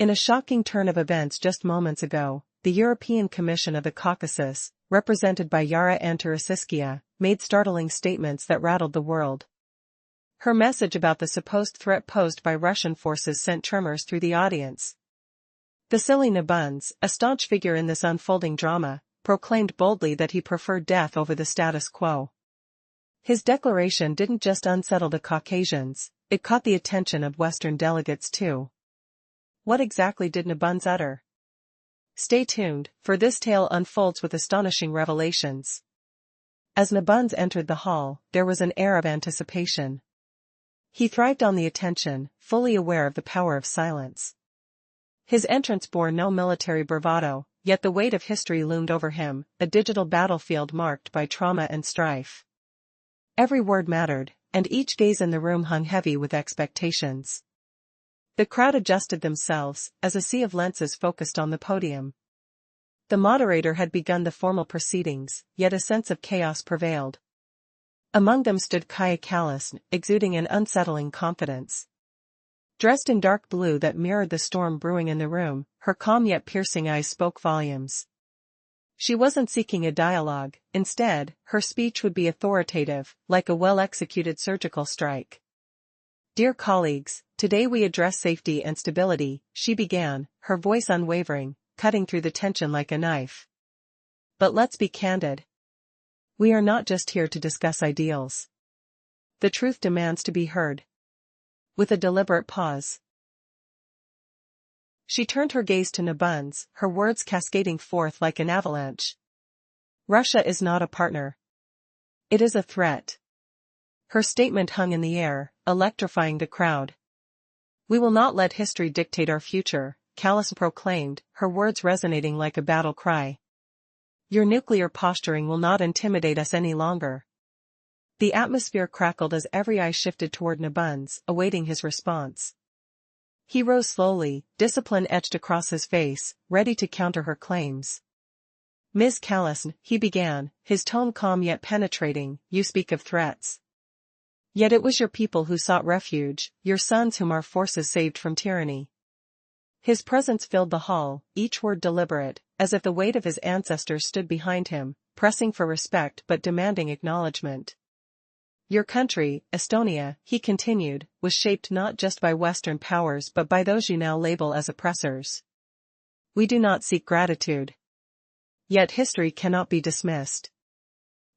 In a shocking turn of events just moments ago, the European Commission of the Caucasus, represented by Yara Antarasiskia, made startling statements that rattled the world. Her message about the supposed threat posed by Russian forces sent tremors through the audience. Vasiliy Nebunze, a staunch figure in this unfolding drama, proclaimed boldly that he preferred death over the status quo. His declaration didn't just unsettle the Caucasians, it caught the attention of Western delegates too. What exactly did Nebunze utter? Stay tuned, for this tale unfolds with astonishing revelations. As Nebunze entered the hall, there was an air of anticipation. He thrived on the attention, fully aware of the power of silence. His entrance bore no military bravado, yet the weight of history loomed over him, a digital battlefield marked by trauma and strife. Every word mattered, and each gaze in the room hung heavy with expectations. The crowd adjusted themselves, as a sea of lenses focused on the podium. The moderator had begun the formal proceedings, yet a sense of chaos prevailed. Among them stood Kalasne, exuding an unsettling confidence. Dressed in dark blue that mirrored the storm brewing in the room, her calm yet piercing eyes spoke volumes. She wasn't seeking a dialogue, instead, her speech would be authoritative, like a well-executed surgical strike. Dear colleagues, today we address safety and stability, she began, her voice unwavering, cutting through the tension like a knife. But let's be candid. We are not just here to discuss ideals. The truth demands to be heard. With a deliberate pause, she turned her gaze to Nebunze, her words cascading forth like an avalanche. Russia is not a partner. It is a threat. Her statement hung in the air, electrifying the crowd. We will not let history dictate our future, Kalasne proclaimed, her words resonating like a battle cry. Your nuclear posturing will not intimidate us any longer. The atmosphere crackled as every eye shifted toward Nebunze, awaiting his response. He rose slowly, discipline etched across his face, ready to counter her claims. Ms. Kalasne, he began, his tone calm yet penetrating, you speak of threats. Yet it was your people who sought refuge, your sons whom our forces saved from tyranny. His presence filled the hall, each word deliberate, as if the weight of his ancestors stood behind him, pressing for respect but demanding acknowledgement. Your country, Estonia, he continued, was shaped not just by Western powers but by those you now label as oppressors. We do not seek gratitude. Yet history cannot be dismissed.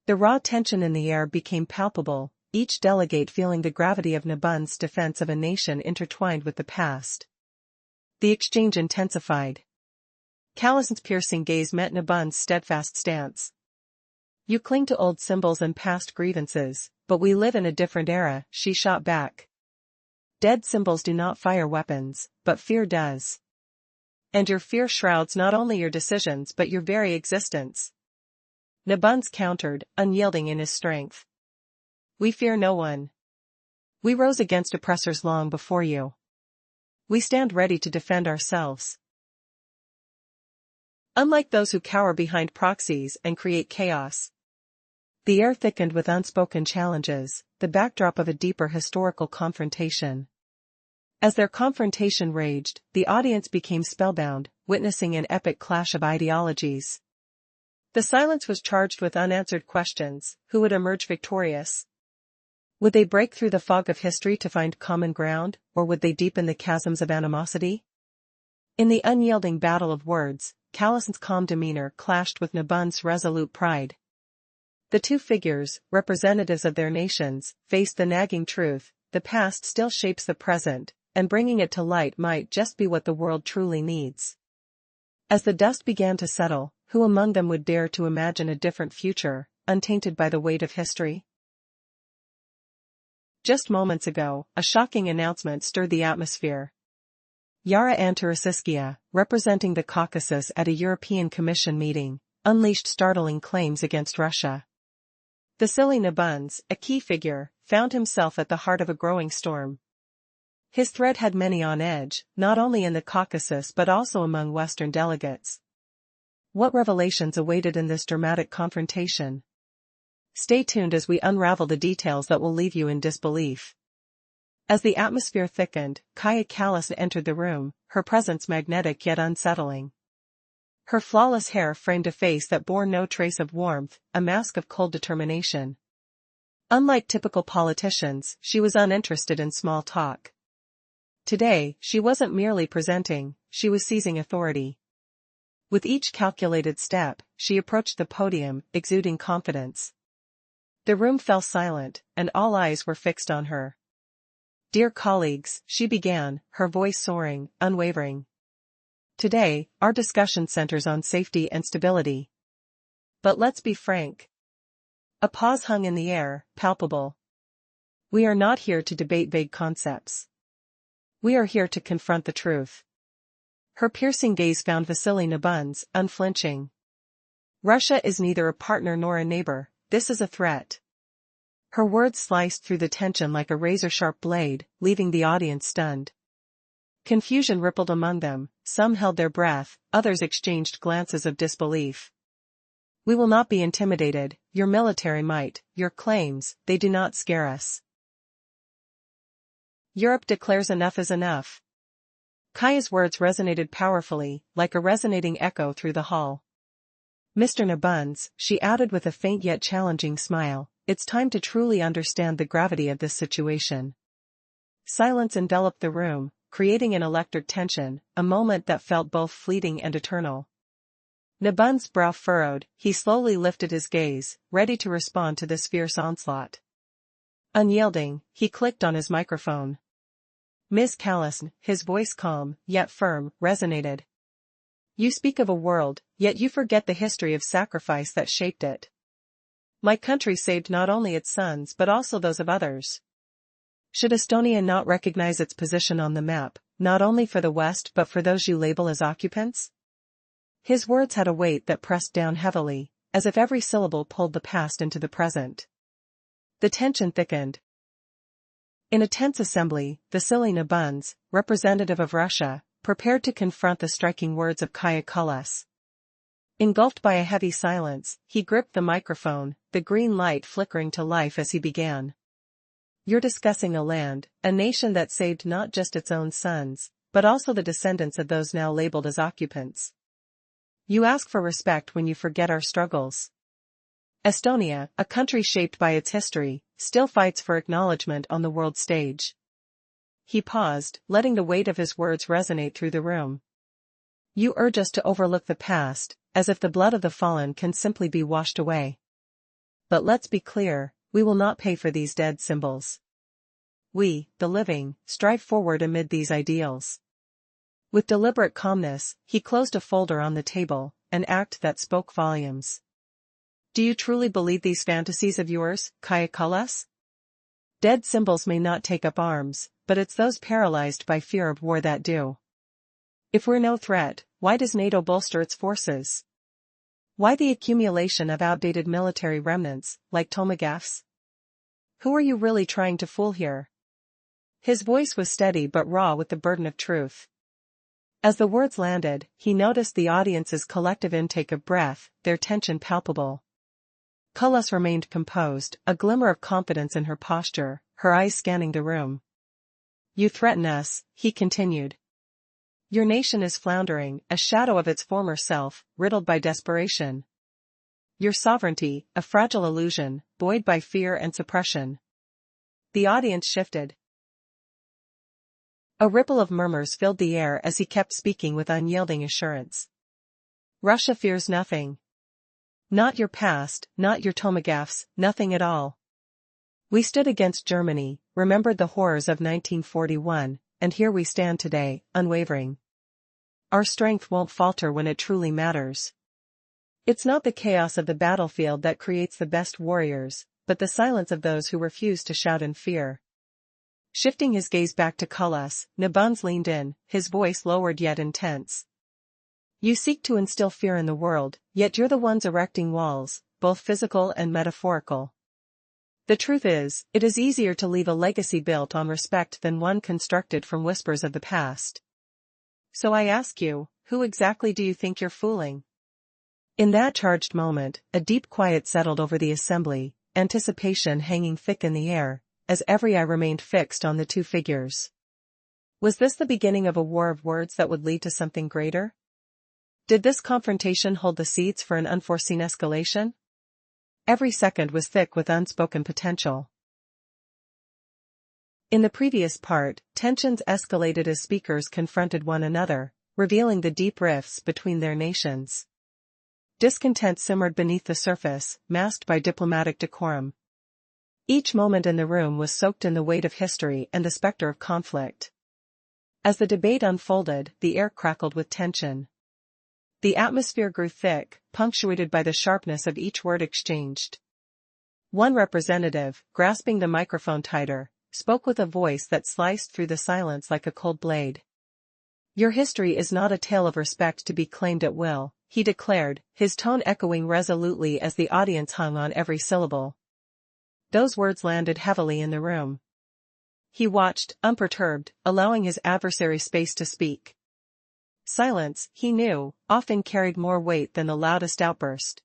The raw tension in the air became palpable, each delegate feeling the gravity of Nebunze's defense of a nation intertwined with the past. The exchange intensified. Kalasne's piercing gaze met Nebunze's steadfast stance. You cling to old symbols and past grievances, but we live in a different era, she shot back. Dead symbols do not fire weapons, but fear does. And your fear shrouds not only your decisions but your very existence. Nebunze countered, unyielding in his strength. We fear no one. We rose against oppressors long before you. We stand ready to defend ourselves. Unlike those who cower behind proxies and create chaos. The air thickened with unspoken challenges, the backdrop of a deeper historical confrontation. As their confrontation raged, the audience became spellbound, witnessing an epic clash of ideologies. The silence was charged with unanswered questions: who would emerge victorious? Would they break through the fog of history to find common ground, or would they deepen the chasms of animosity? In the unyielding battle of words, Kalasne's calm demeanor clashed with Nebunze's resolute pride. The two figures, representatives of their nations, faced the nagging truth: the past still shapes the present, and bringing it to light might just be what the world truly needs. As the dust began to settle, who among them would dare to imagine a different future, untainted by the weight of history? Just moments ago, a shocking announcement stirred the atmosphere. Yara Antarasiskia, representing the Caucasus at a European Commission meeting, unleashed startling claims against Russia. Vasiliy Nebunze, a key figure, found himself at the heart of a growing storm. His threat had many on edge, not only in the Caucasus but also among Western delegates. What revelations awaited in this dramatic confrontation? Stay tuned as we unravel the details that will leave you in disbelief. As the atmosphere thickened, Kalasne entered the room, her presence magnetic yet unsettling. Her flawless hair framed a face that bore no trace of warmth, a mask of cold determination. Unlike typical politicians, she was uninterested in small talk. Today, she wasn't merely presenting, she was seizing authority. With each calculated step, she approached the podium, exuding confidence. The room fell silent, and all eyes were fixed on her. "Dear colleagues," she began, her voice soaring, unwavering. "Today, our discussion centers on safety and stability. But let's be frank." A pause hung in the air, palpable. "We are not here to debate vague concepts. We are here to confront the truth." Her piercing gaze found Vasiliy Nebunze, unflinching. "Russia is neither a partner nor a neighbor, this is a threat." Her words sliced through the tension like a razor-sharp blade, leaving the audience stunned. Confusion rippled among them, some held their breath, others exchanged glances of disbelief. "We will not be intimidated, your military might, your claims, they do not scare us. Europe declares enough is enough." Kaya's words resonated powerfully, like a resonating echo through the hall. "Mr. Nebunze," she added with a faint yet challenging smile, "it's time to truly understand the gravity of this situation." Silence enveloped the room, creating an electric tension, a moment that felt both fleeting and eternal. Nebunze's brow furrowed, he slowly lifted his gaze, ready to respond to this fierce onslaught. Unyielding, he clicked on his microphone. "Ms. Kalasne," his voice calm, yet firm, resonated. "You speak of a world, yet you forget the history of sacrifice that shaped it. My country saved not only its sons but also those of others. Should Estonia not recognize its position on the map, not only for the West but for those you label as occupants?" His words had a weight that pressed down heavily, as if every syllable pulled the past into the present. The tension thickened. In a tense assembly, Vasiliy Nebunze, representative of Russia, prepared to confront the striking words of Kalasne. Engulfed by a heavy silence, he gripped the microphone, the green light flickering to life as he began. "You're discussing a land, a nation that saved not just its own sons, but also the descendants of those now labeled as occupants. You ask for respect when you forget our struggles. Estonia, a country shaped by its history, still fights for acknowledgement on the world stage." He paused, letting the weight of his words resonate through the room. "You urge us to overlook the past, as if the blood of the fallen can simply be washed away. But let's be clear, we will not pay for these dead symbols. We, the living, strive forward amid these ideals." With deliberate calmness, he closed a folder on the table, an act that spoke volumes. "Do you truly believe these fantasies of yours, Kalasne? Dead symbols may not take up arms, but it's those paralyzed by fear of war that do. If we're no threat, why does NATO bolster its forces? Why the accumulation of outdated military remnants, like tomographs? Who are you really trying to fool here?" His voice was steady but raw with the burden of truth. As the words landed, he noticed the audience's collective intake of breath, their tension palpable. Kalasne remained composed, a glimmer of confidence in her posture, her eyes scanning the room. "You threaten us," he continued. "Your nation is floundering, a shadow of its former self, riddled by desperation. Your sovereignty, a fragile illusion, buoyed by fear and suppression." The audience shifted. A ripple of murmurs filled the air as he kept speaking with unyielding assurance. "Russia fears nothing. Not your past, not your tomographs, nothing at all. We stood against Germany, remembered the horrors of 1941, and here we stand today, unwavering. Our strength won't falter when it truly matters. It's not the chaos of the battlefield that creates the best warriors, but the silence of those who refuse to shout in fear." Shifting his gaze back to Kalasne, Nebunze leaned in, his voice lowered yet intense. "You seek to instill fear in the world, yet you're the ones erecting walls, both physical and metaphorical. The truth is, it is easier to leave a legacy built on respect than one constructed from whispers of the past. So I ask you, who exactly do you think you're fooling?" In that charged moment, a deep quiet settled over the assembly, anticipation hanging thick in the air, as every eye remained fixed on the two figures. Was this the beginning of a war of words that would lead to something greater? Did this confrontation hold the seeds for an unforeseen escalation? Every second was thick with unspoken potential. In the previous part, tensions escalated as speakers confronted one another, revealing the deep rifts between their nations. Discontent simmered beneath the surface, masked by diplomatic decorum. Each moment in the room was soaked in the weight of history and the specter of conflict. As the debate unfolded, the air crackled with tension. The atmosphere grew thick, punctuated by the sharpness of each word exchanged. One representative, grasping the microphone tighter, spoke with a voice that sliced through the silence like a cold blade. "Your history is not a tale of respect to be claimed at will," he declared, his tone echoing resolutely as the audience hung on every syllable. Those words landed heavily in the room. He watched, unperturbed, allowing his adversary space to speak. Silence, he knew, often carried more weight than the loudest outburst.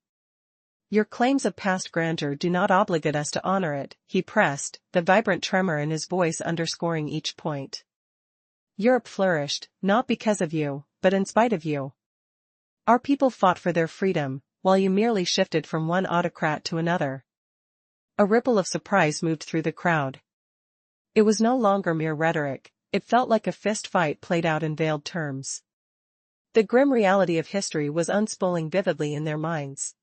"Your claims of past grandeur do not obligate us to honor it," he pressed, the vibrant tremor in his voice underscoring each point. "Europe flourished, not because of you, but in spite of you. Our people fought for their freedom, while you merely shifted from one autocrat to another." A ripple of surprise moved through the crowd. It was no longer mere rhetoric, it felt like a fist fight played out in veiled terms. The grim reality of history was unspooling vividly in their minds.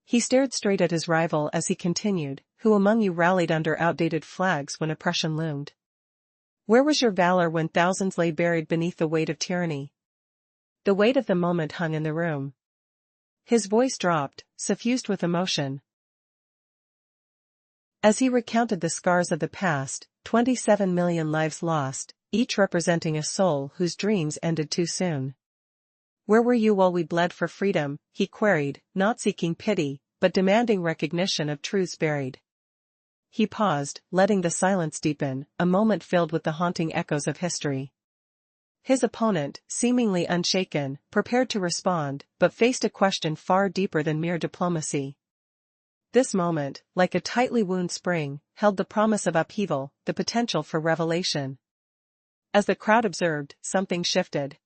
He stared straight at his rival as he continued, "Who among you rallied under outdated flags when oppression loomed? Where was your valor when thousands lay buried beneath the weight of tyranny?" The weight of the moment hung in the room. His voice dropped, suffused with emotion. As he recounted the scars of the past, 27 million lives lost, each representing a soul whose dreams ended too soon. "Where were you while we bled for freedom?" he queried, not seeking pity, but demanding recognition of truths buried. He paused, letting the silence deepen, a moment filled with the haunting echoes of history. His opponent, seemingly unshaken, prepared to respond, but faced a question far deeper than mere diplomacy. This moment, like a tightly wound spring, held the promise of upheaval, the potential for revelation. As the crowd observed, something shifted.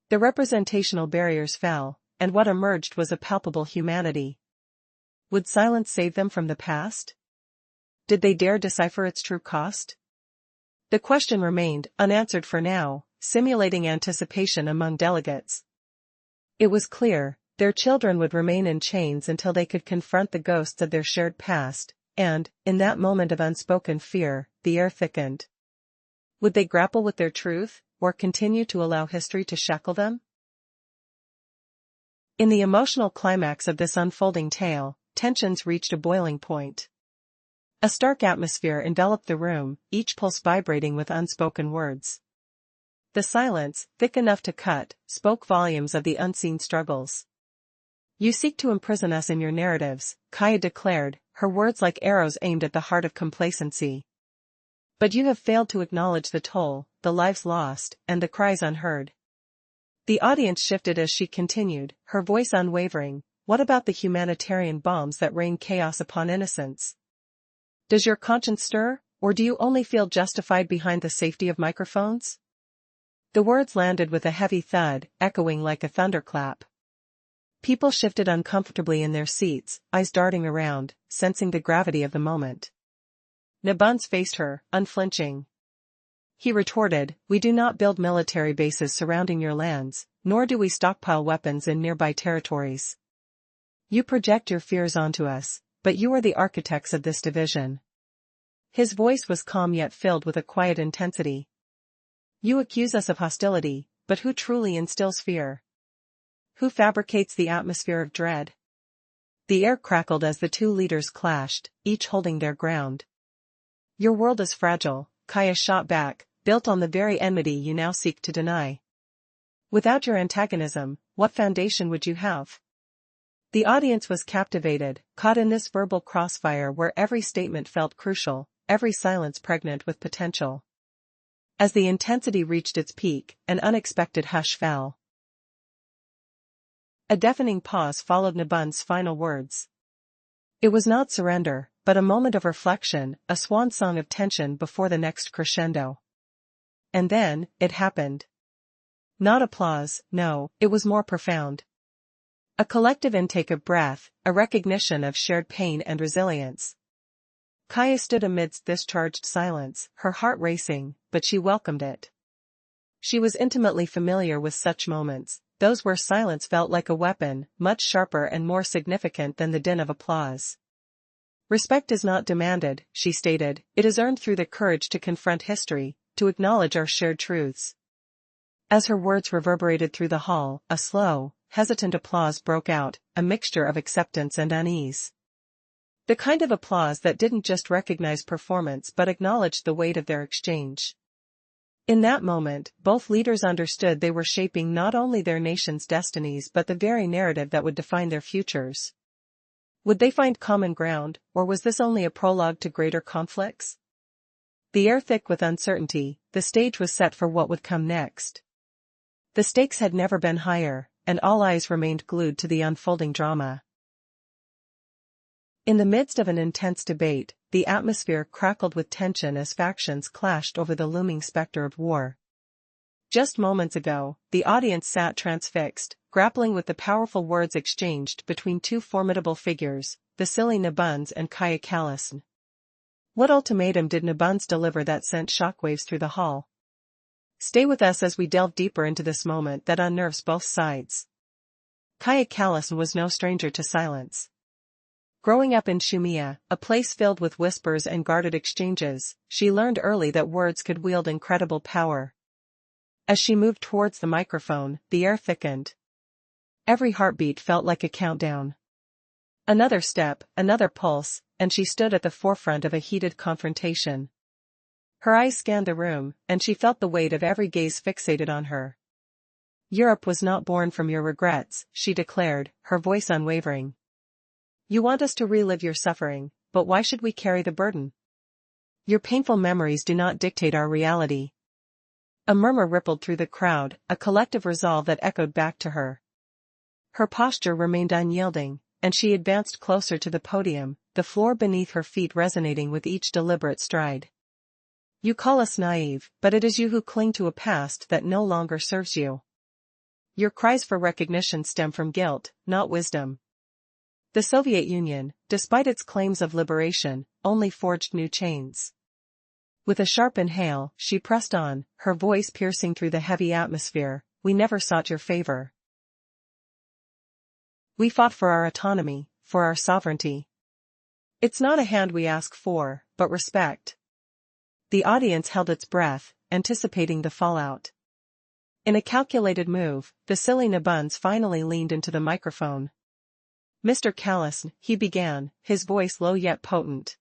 The representational barriers fell, and what emerged was a palpable humanity. Would silence save them from the past? Did they dare decipher its true cost? The question remained, unanswered for now, simulating anticipation among delegates. It was clear, their children would remain in chains until they could confront the ghosts of their shared past, and, in that moment of unspoken fear, the air thickened. Would they grapple with their truth, or continue to allow history to shackle them? In the emotional climax of this unfolding tale, tensions reached a boiling point. A stark atmosphere enveloped the room, each pulse vibrating with unspoken words. The silence, thick enough to cut, spoke volumes of the unseen struggles. "You seek to imprison us in your narratives," Kaya declared, her words like arrows aimed at the heart of complacency. "But you have failed to acknowledge the toll, the lives lost, and the cries unheard." The audience shifted as she continued, her voice unwavering. "What about the humanitarian bombs that rain chaos upon innocents? Does your conscience stir, or do you only feel justified behind the safety of microphones?" The words landed with a heavy thud, echoing like a thunderclap. People shifted uncomfortably in their seats, eyes darting around, sensing the gravity of the moment. Nebunze faced her, unflinching. He retorted, "We do not build military bases surrounding your lands, nor do we stockpile weapons in nearby territories. You project your fears onto us, but you are the architects of this division." His voice was calm yet filled with a quiet intensity. "You accuse us of hostility, but who truly instills fear? Who fabricates the atmosphere of dread?" The air crackled as the two leaders clashed, each holding their ground. "Your world is fragile," Kaya shot back, "built on the very enmity you now seek to deny. Without your antagonism, what foundation would you have?" The audience was captivated, caught in this verbal crossfire where every statement felt crucial, every silence pregnant with potential. As the intensity reached its peak, an unexpected hush fell. A deafening pause followed Nebunze's final words. It was not surrender, but a moment of reflection, a swan song of tension before the next crescendo. And then, it happened. Not applause, no, it was more profound. A collective intake of breath, a recognition of shared pain and resilience. Kaya stood amidst this charged silence, her heart racing, but she welcomed it. She was intimately familiar with such moments, those where silence felt like a weapon, much sharper and more significant than the din of applause. Respect is not demanded, she stated, it is earned through the courage to confront history, to acknowledge our shared truths. As her words reverberated through the hall, a slow, hesitant applause broke out, a mixture of acceptance and unease. The kind of applause that didn't just recognize performance but acknowledged the weight of their exchange. In that moment, both leaders understood they were shaping not only their nation's destinies but the very narrative that would define their futures. Would they find common ground, or was this only a prologue to greater conflicts? The air thick with uncertainty, the stage was set for what would come next. The stakes had never been higher, and all eyes remained glued to the unfolding drama. In the midst of an intense debate, the atmosphere crackled with tension as factions clashed over the looming specter of war. Just moments ago, the audience sat transfixed, grappling with the powerful words exchanged between two formidable figures, Vasiliy Nebunze and Kaya Kalasne. What ultimatum did Nebunze deliver that sent shockwaves through the hall? Stay with us as we delve deeper into this moment that unnerves both sides. Kaya Kalasne was no stranger to silence. Growing up in Shumia, a place filled with whispers and guarded exchanges, she learned early that words could wield incredible power. As she moved towards the microphone, the air thickened. Every heartbeat felt like a countdown. Another step, another pulse, and she stood at the forefront of a heated confrontation. Her eyes scanned the room, and she felt the weight of every gaze fixated on her. Europe was not born from your regrets, she declared, her voice unwavering. You want us to relive your suffering, but why should we carry the burden? Your painful memories do not dictate our reality. A murmur rippled through the crowd, a collective resolve that echoed back to her. Her posture remained unyielding, and she advanced closer to the podium, the floor beneath her feet resonating with each deliberate stride. You call us naive, but it is you who cling to a past that no longer serves you. Your cries for recognition stem from guilt, not wisdom. The Soviet Union, despite its claims of liberation, only forged new chains. With a sharp inhale, she pressed on, her voice piercing through the heavy atmosphere. We never sought your favor. We fought for our autonomy, for our sovereignty. It's not a hand we ask for, but respect. The audience held its breath, anticipating the fallout. In a calculated move, Vasiliy Nebunze finally leaned into the microphone. Mr. Kalasne, he began, his voice low yet potent.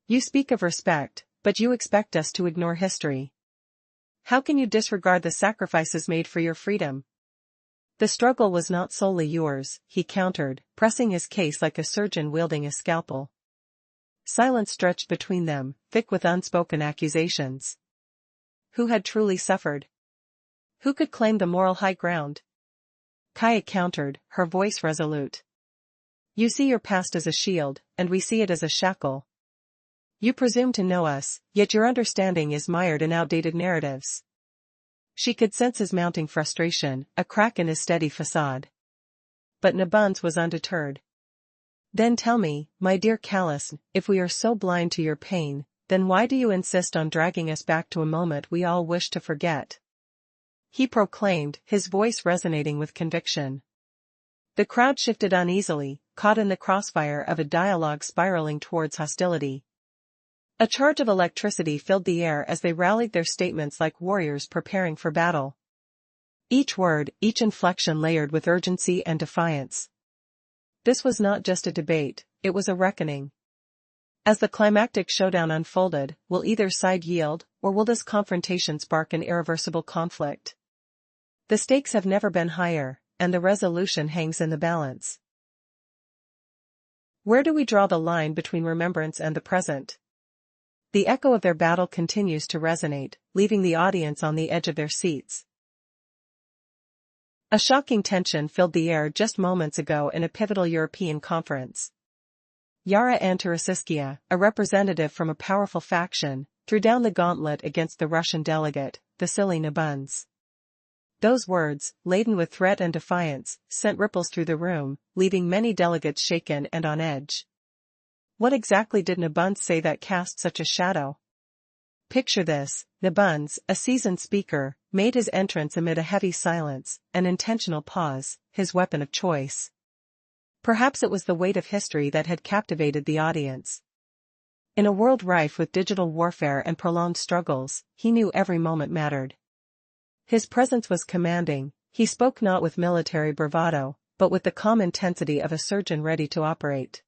You speak of respect, but you expect us to ignore history. How can you disregard the sacrifices made for your freedom? The struggle was not solely yours, he countered, pressing his case like a surgeon wielding a scalpel. Silence stretched between them, thick with unspoken accusations. Who had truly suffered? Who could claim the moral high ground? Kaya countered, her voice resolute. You see your past as a shield, and we see it as a shackle. You presume to know us, yet your understanding is mired in outdated narratives. She could sense his mounting frustration, a crack in his steady facade. But Nebunze was undeterred. Then tell me, my dear Kalasne, if we are so blind to your pain, then why do you insist on dragging us back to a moment we all wish to forget? He proclaimed, his voice resonating with conviction. The crowd shifted uneasily, caught in the crossfire of a dialogue spiraling towards hostility. A charge of electricity filled the air as they rallied their statements like warriors preparing for battle. Each word, each inflection layered with urgency and defiance. This was not just a debate, it was a reckoning. As the climactic showdown unfolded, will either side yield, or will this confrontation spark an irreversible conflict? The stakes have never been higher, and the resolution hangs in the balance. Where do we draw the line between remembrance and the present? The echo of their battle continues to resonate, leaving the audience on the edge of their seats. A shocking tension filled the air just moments ago in a pivotal European conference. Yara Antarasiskia, a representative from a powerful faction, threw down the gauntlet against the Russian delegate, Vasiliy Nebunze. Those words, laden with threat and defiance, sent ripples through the room, leaving many delegates shaken and on edge. What exactly did Nebunze say that cast such a shadow? Picture this: Nebunze, a seasoned speaker, made his entrance amid a heavy silence, an intentional pause, his weapon of choice. Perhaps it was the weight of history that had captivated the audience. In a world rife with digital warfare and prolonged struggles, he knew every moment mattered. His presence was commanding. He spoke not with military bravado, but with the calm intensity of a surgeon ready to operate.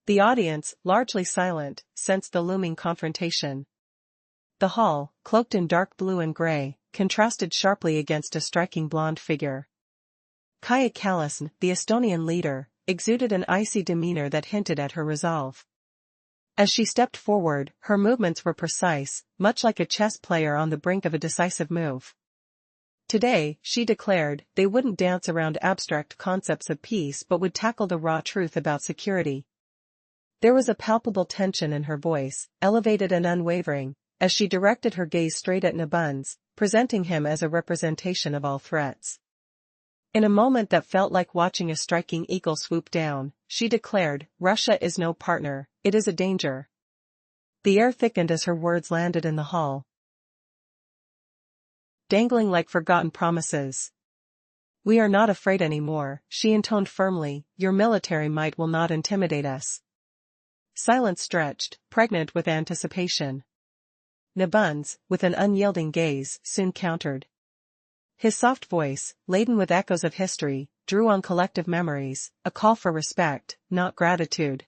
The audience, largely silent, sensed the looming confrontation. The hall, cloaked in dark blue and gray, contrasted sharply against a striking blonde figure. Kalasne, the Estonian leader, exuded an icy demeanor that hinted at her resolve. As she stepped forward, her movements were precise, much like a chess player on the brink of a decisive move. Today, she declared, they wouldn't dance around abstract concepts of peace but would tackle the raw truth about security. There was a palpable tension in her voice, elevated and unwavering, as she directed her gaze straight at Nebunze, presenting him as a representation of all threats. In a moment that felt like watching a striking eagle swoop down, she declared, Russia is no partner, it is a danger. The air thickened as her words landed in the hall, dangling like forgotten promises. We are not afraid anymore, she intoned firmly, your military might will not intimidate us. Silence stretched, pregnant with anticipation. Nebunze, with an unyielding gaze, soon countered. His soft voice, laden with echoes of history, drew on collective memories, a call for respect, not gratitude.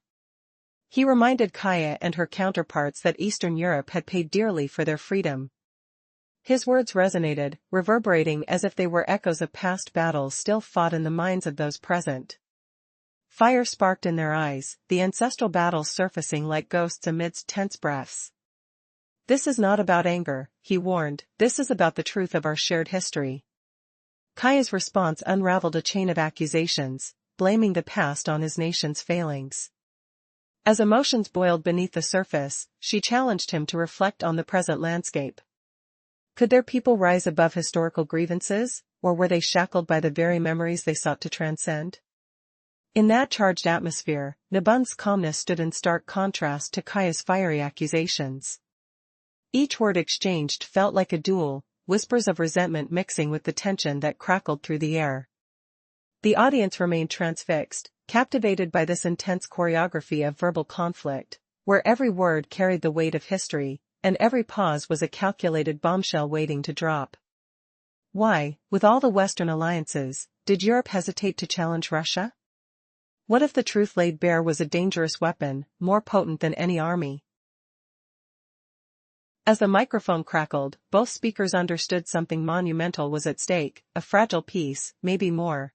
He reminded Kaya and her counterparts that Eastern Europe had paid dearly for their freedom. His words resonated, reverberating as if they were echoes of past battles still fought in the minds of those present. Fire sparked in their eyes, the ancestral battles surfacing like ghosts amidst tense breaths. This is not about anger, he warned, this is about the truth of our shared history. Kaya's response unraveled a chain of accusations, blaming the past on his nation's failings. As emotions boiled beneath the surface, she challenged him to reflect on the present landscape. Could their people rise above historical grievances, or were they shackled by the very memories they sought to transcend? In that charged atmosphere, Nebunze's calmness stood in stark contrast to Kaya's fiery accusations. Each word exchanged felt like a duel, whispers of resentment mixing with the tension that crackled through the air. The audience remained transfixed, captivated by this intense choreography of verbal conflict, where every word carried the weight of history, and every pause was a calculated bombshell waiting to drop. Why, with all the Western alliances, did Europe hesitate to challenge Russia? What if the truth laid bare was a dangerous weapon, more potent than any army? As the microphone crackled, both speakers understood something monumental was at stake, a fragile peace, maybe more.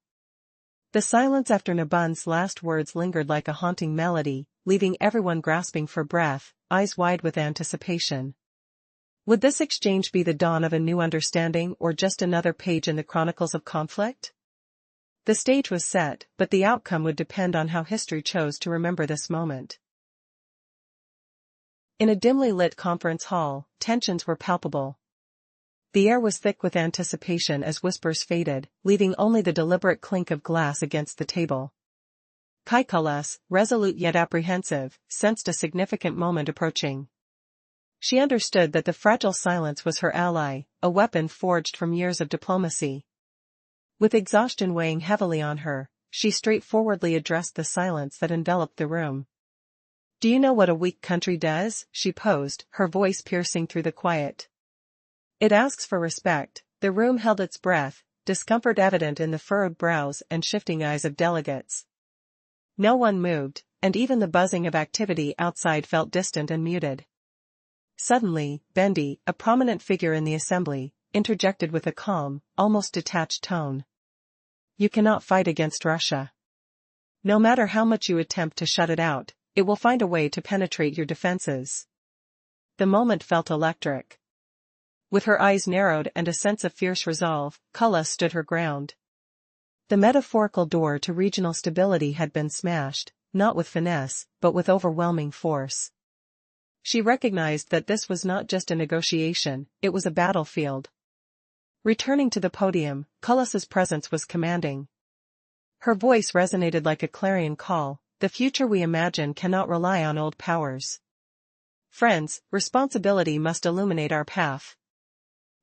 The silence after Nebunze's last words lingered like a haunting melody, leaving everyone grasping for breath, eyes wide with anticipation. Would this exchange be the dawn of a new understanding or just another page in the chronicles of conflict? The stage was set, but the outcome would depend on how history chose to remember this moment. In a dimly lit conference hall, tensions were palpable. The air was thick with anticipation as whispers faded, leaving only the deliberate clink of glass against the table. Kalasne, resolute yet apprehensive, sensed a significant moment approaching. She understood that the fragile silence was her ally, a weapon forged from years of diplomacy. With exhaustion weighing heavily on her, she straightforwardly addressed the silence that enveloped the room. Do you know what a weak country does? She posed, her voice piercing through the quiet. It asks for respect. The room held its breath, discomfort evident in the furrowed brows and shifting eyes of delegates. No one moved, and even the buzzing of activity outside felt distant and muted. Suddenly, Bendy, a prominent figure in the assembly, interjected with a calm, almost detached tone. You cannot fight against Russia. No matter how much you attempt to shut it out, it will find a way to penetrate your defenses. The moment felt electric. With her eyes narrowed and a sense of fierce resolve, Kalasne stood her ground. The metaphorical door to regional stability had been smashed, not with finesse, but with overwhelming force. She recognized that this was not just a negotiation, it was a battlefield. Returning to the podium, Kalasne's presence was commanding. Her voice resonated like a clarion call. The future we imagine cannot rely on old powers. Friends, responsibility must illuminate our path.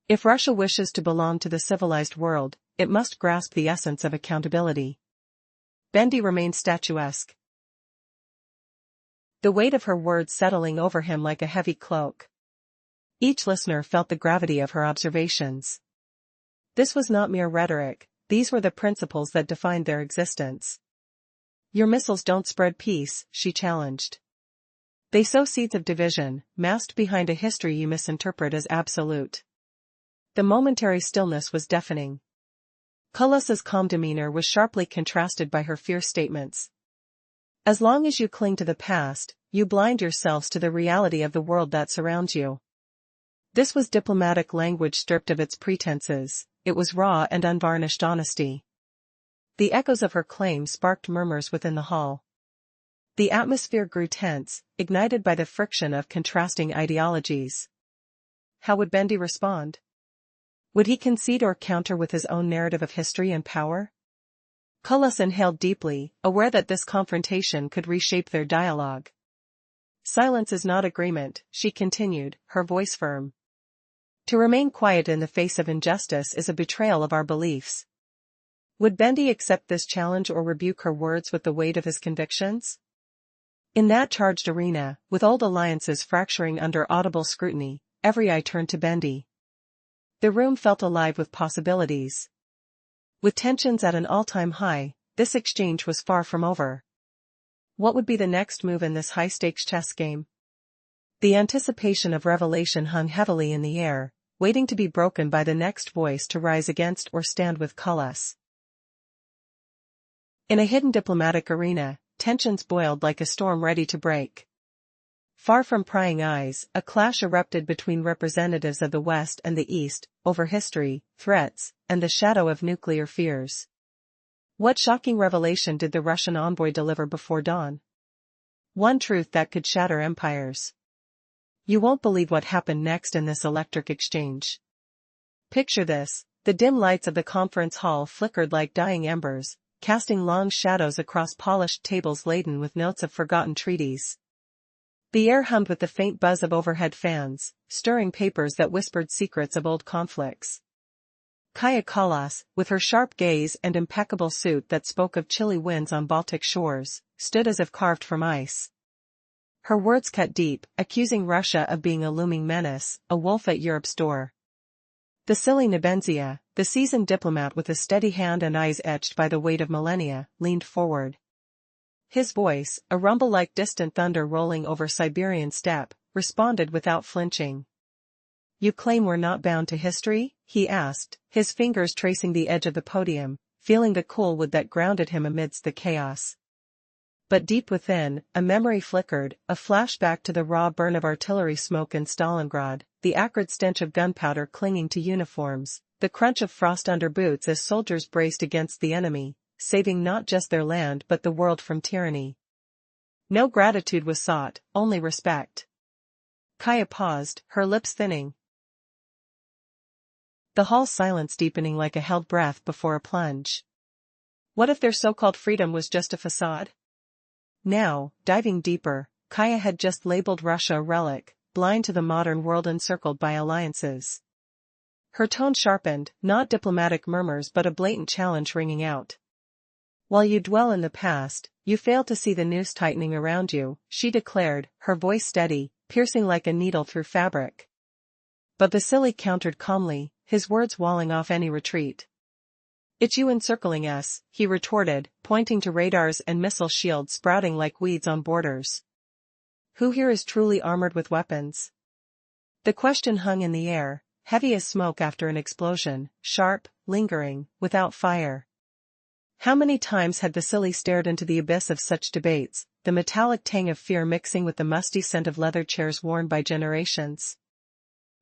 If Russia wishes to belong to the civilized world, it must grasp the essence of accountability. Bendy remained statuesque. The weight of her words settling over him like a heavy cloak. Each listener felt the gravity of her observations. This was not mere rhetoric, these were the principles that defined their existence. Your missiles don't spread peace, she challenged. They sow seeds of division, masked behind a history you misinterpret as absolute. The momentary stillness was deafening. Kalasne's calm demeanor was sharply contrasted by her fierce statements. As long as you cling to the past, you blind yourselves to the reality of the world that surrounds you. This was diplomatic language stripped of its pretenses, it was raw and unvarnished honesty. The echoes of her claim sparked murmurs within the hall. The atmosphere grew tense, ignited by the friction of contrasting ideologies. How would Bendy respond? Would he concede or counter with his own narrative of history and power? Kalasne inhaled deeply, aware that this confrontation could reshape their dialogue. Silence is not agreement, she continued, her voice firm. To remain quiet in the face of injustice is a betrayal of our beliefs. Would Bendy accept this challenge or rebuke her words with the weight of his convictions? In that charged arena, with old alliances fracturing under audible scrutiny, every eye turned to Bendy. The room felt alive with possibilities. With tensions at an all-time high, this exchange was far from over. What would be the next move in this high-stakes chess game? The anticipation of revelation hung heavily in the air, waiting to be broken by the next voice to rise against or stand with Kalasne. In a hidden diplomatic arena, tensions boiled like a storm ready to break. Far from prying eyes, a clash erupted between representatives of the West and the East, over history, threats, and the shadow of nuclear fears. What shocking revelation did the Russian envoy deliver before dawn? One truth that could shatter empires. You won't believe what happened next in this electric exchange. Picture this, the dim lights of the conference hall flickered like dying embers, casting long shadows across polished tables laden with notes of forgotten treaties. The air hummed with the faint buzz of overhead fans, stirring papers that whispered secrets of old conflicts. Kalasne, with her sharp gaze and impeccable suit that spoke of chilly winds on Baltic shores, stood as if carved from ice. Her words cut deep, accusing Russia of being a looming menace, a wolf at Europe's door. Vasiliy Nebunze, the seasoned diplomat with a steady hand and eyes etched by the weight of millennia, leaned forward. His voice, a rumble like distant thunder rolling over Siberian steppe, responded without flinching. You claim we're not bound to history? He asked, his fingers tracing the edge of the podium, feeling the cool wood that grounded him amidst the chaos. But deep within, a memory flickered, a flashback to the raw burn of artillery smoke in Stalingrad, the acrid stench of gunpowder clinging to uniforms, the crunch of frost under boots as soldiers braced against the enemy, saving not just their land but the world from tyranny. No gratitude was sought, only respect. Kaya paused, her lips thinning. The hall's silence deepening like a held breath before a plunge. What if their so-called freedom was just a facade? Now, diving deeper, Kaya had just labeled Russia a relic, blind to the modern world encircled by alliances. Her tone sharpened, not diplomatic murmurs but a blatant challenge ringing out. While you dwell in the past, you fail to see the noose tightening around you, she declared, her voice steady, piercing like a needle through fabric. But Vasiliy countered calmly, his words walling off any retreat. It's you encircling us, he retorted, pointing to radars and missile shields sprouting like weeds on borders. Who here is truly armored with weapons? The question hung in the air, heavy as smoke after an explosion, sharp, lingering, without fire. How many times had Vasiliy stared into the abyss of such debates, the metallic tang of fear mixing with the musty scent of leather chairs worn by generations?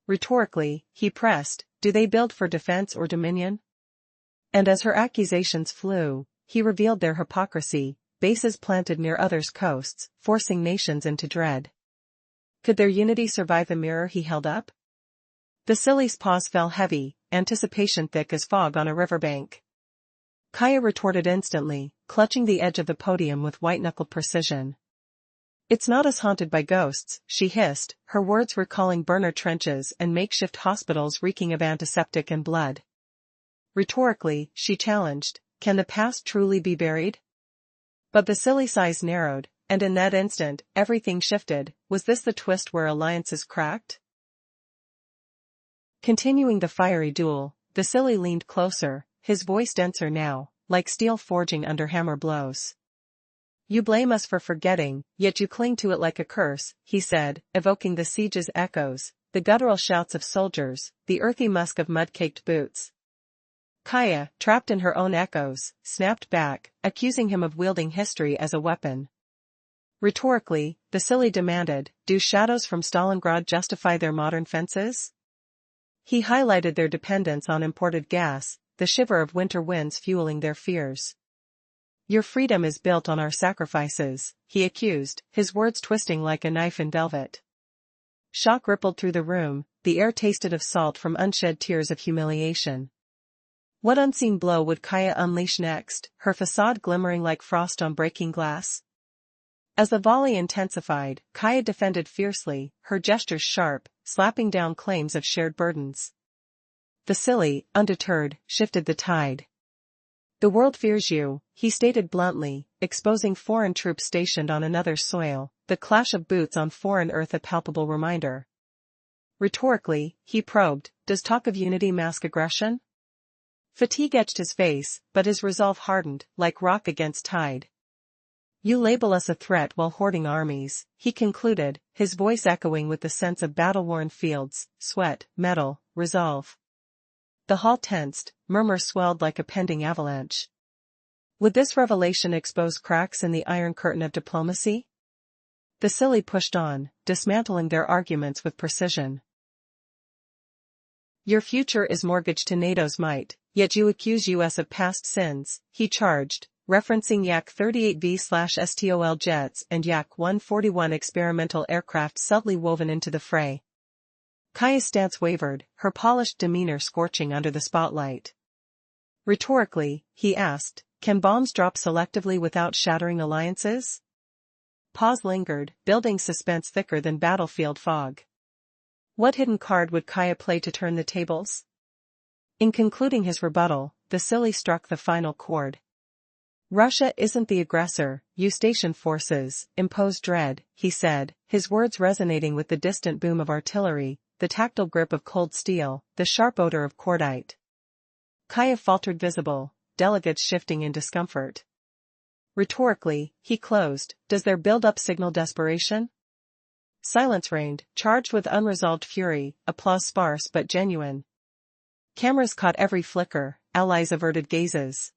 Rhetorically, he pressed, do they build for defense or dominion? And as her accusations flew, he revealed their hypocrisy, bases planted near others' coasts, forcing nations into dread. Could their unity survive the mirror he held up? Vasily's paws fell heavy, anticipation thick as fog on a riverbank. Kaya retorted instantly, clutching the edge of the podium with white-knuckled precision. "It's not as haunted by ghosts," she hissed, her words recalling burner trenches and makeshift hospitals reeking of antiseptic and blood. Rhetorically, she challenged, "Can the past truly be buried?" But Vasily's eyes narrowed, and in that instant, everything shifted. Was this the twist where alliances cracked? Continuing the fiery duel, Vasiliy leaned closer, his voice denser now, like steel forging under hammer blows. "You blame us for forgetting, yet you cling to it like a curse," he said, evoking the siege's echoes, the guttural shouts of soldiers, the earthy musk of mud-caked boots. Kaya, trapped in her own echoes, snapped back, accusing him of wielding history as a weapon. Rhetorically, Vasiliy demanded, "Do shadows from Stalingrad justify their modern fences?" He highlighted their dependence on imported gas, the shiver of winter winds fueling their fears. "Your freedom is built on our sacrifices," he accused, his words twisting like a knife in velvet. Shock rippled through the room, the air tasted of salt from unshed tears of humiliation. What unseen blow would Kaya unleash next, her facade glimmering like frost on breaking glass? As the volley intensified, Kaya defended fiercely, her gestures sharp, slapping down claims of shared burdens. Vasiliy, undeterred, shifted the tide. "The world fears you," he stated bluntly, exposing foreign troops stationed on another soil, the clash of boots on foreign earth a palpable reminder. Rhetorically, he probed, "Does talk of unity mask aggression?" Fatigue etched his face, but his resolve hardened, like rock against tide. "You label us a threat while hoarding armies," he concluded, his voice echoing with the sense of battle-worn fields, sweat, metal, resolve. The hall tensed, murmurs swelled like a pending avalanche. Would this revelation expose cracks in the iron curtain of diplomacy? Vasiliy pushed on, dismantling their arguments with precision. "Your future is mortgaged to NATO's might, yet you accuse US of past sins," he charged, referencing Yak-38V/STOL jets and Yak-141 experimental aircraft subtly woven into the fray. Kaya's stance wavered, her polished demeanor scorching under the spotlight. Rhetorically, he asked, "Can bombs drop selectively without shattering alliances?" Pause lingered, building suspense thicker than battlefield fog. What hidden card would Kaya play to turn the tables? In concluding his rebuttal, Vasiliy struck the final chord. "Russia isn't the aggressor, you station forces, impose dread," he said, his words resonating with the distant boom of artillery, the tactile grip of cold steel, the sharp odor of cordite. Kaya faltered visible, delegates shifting in discomfort. Rhetorically, he closed, "Does their build-up signal desperation?" Silence reigned, charged with unresolved fury, applause sparse but genuine. Cameras caught every flicker, allies averted gazes.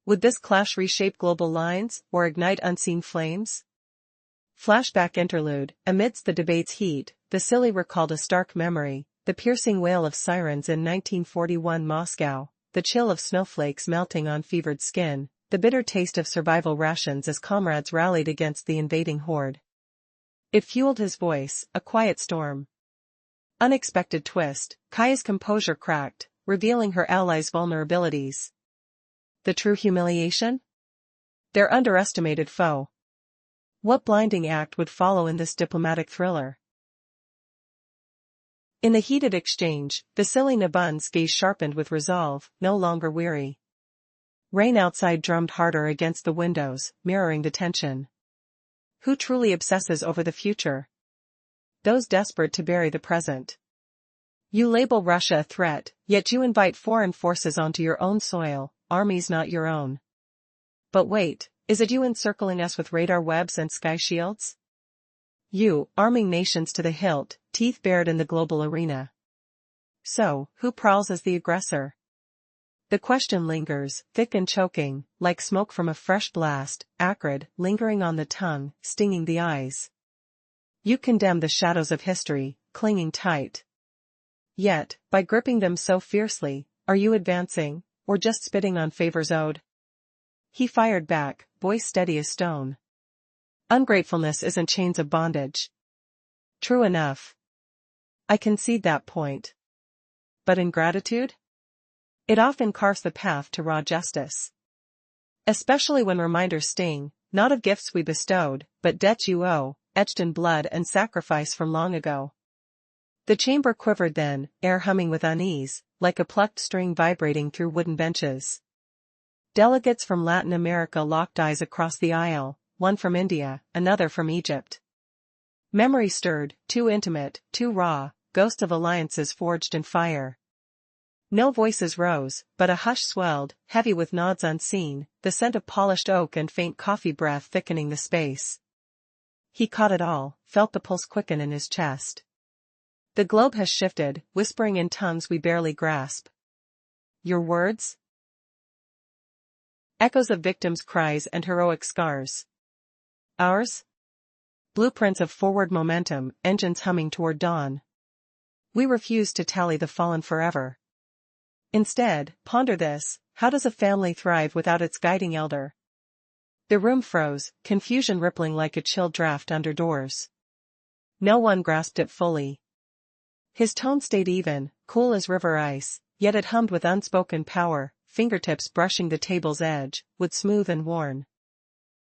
Would this clash reshape global lines, or ignite unseen flames? Flashback interlude. Amidst the debate's heat, Vasiliy recalled a stark memory, the piercing wail of sirens in 1941 Moscow, the chill of snowflakes melting on fevered skin, the bitter taste of survival rations as comrades rallied against the invading horde. It fueled his voice, a quiet storm. Unexpected twist, Kaya's composure cracked, revealing her allies' vulnerabilities. The true humiliation? Their underestimated foe. What blinding act would follow in this diplomatic thriller? In the heated exchange, Vasiliy Nebunze's gaze sharpened with resolve, no longer weary. Rain outside drummed harder against the windows, mirroring the tension. Who truly obsesses over the future? Those desperate to bury the present. You label Russia a threat, yet you invite foreign forces onto your own soil, armies not your own. But wait, is it you encircling us with radar webs and sky shields? You, arming nations to the hilt, teeth bared in the global arena. So, who prowls as the aggressor? The question lingers, thick and choking, like smoke from a fresh blast, acrid, lingering on the tongue, stinging the eyes. You condemn the shadows of history, clinging tight. Yet, by gripping them so fiercely, are you advancing, or just spitting on favors owed? He fired back, voice steady as stone. Ungratefulness isn't chains of bondage. True enough. I concede that point. But ingratitude? It often carves the path to raw justice. Especially when reminders sting, not of gifts we bestowed, but debts you owe, etched in blood and sacrifice from long ago. The chamber quivered then, air humming with unease, like a plucked string vibrating through wooden benches. Delegates from Latin America locked eyes across the aisle, one from India, another from Egypt. Memory stirred, too intimate, too raw, ghosts of alliances forged in fire. No voices rose, but a hush swelled, heavy with nods unseen, the scent of polished oak and faint coffee breath thickening the space. He caught it all, felt the pulse quicken in his chest. The globe has shifted, whispering in tongues we barely grasp. Your words? Echoes of victims' cries and heroic scars. Ours? Blueprints of forward momentum, engines humming toward dawn. We refuse to tally the fallen forever. Instead, ponder this: how does a family thrive without its guiding elder? The room froze, confusion rippling like a chill draft under doors. No one grasped it fully. His tone stayed even, cool as river ice, yet it hummed with unspoken power, fingertips brushing the table's edge, wood smooth and worn.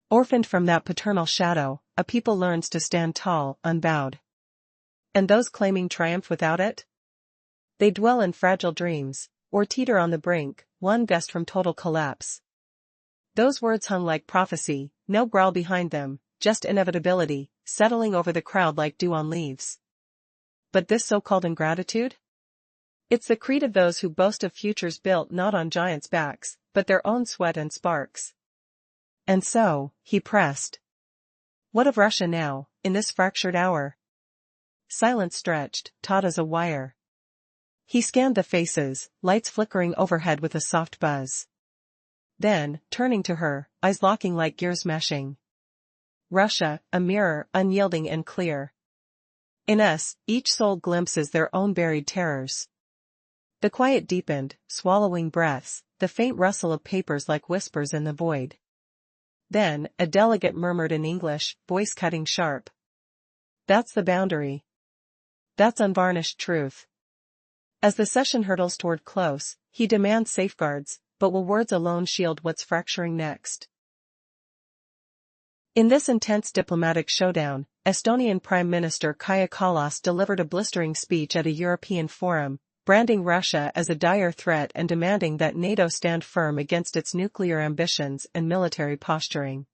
Orphaned from that paternal shadow, a people learns to stand tall, unbowed. And those claiming triumph without it? They dwell in fragile dreams, or teeter on the brink, one gust from total collapse. Those words hung like prophecy, no growl behind them, just inevitability, settling over the crowd like dew on leaves. But this so-called ingratitude? It's the creed of those who boast of futures built not on giants' backs, but their own sweat and sparks. And so, he pressed. What of Russia now, in this fractured hour? Silence stretched, taut as a wire. He scanned the faces, lights flickering overhead with a soft buzz. Then, turning to her, eyes locking like gears meshing. Russia, a mirror, unyielding and clear. In us, each soul glimpses their own buried terrors. The quiet deepened, swallowing breaths, the faint rustle of papers like whispers in the void. Then, a delegate murmured in English, voice cutting sharp. That's the boundary. That's unvarnished truth. As the session hurtles toward close, he demands safeguards, but will words alone shield what's fracturing next? In this intense diplomatic showdown, Estonian Prime Minister Kaja Kallas delivered a blistering speech at a European forum, branding Russia as a dire threat and demanding that NATO stand firm against its nuclear ambitions and military posturing.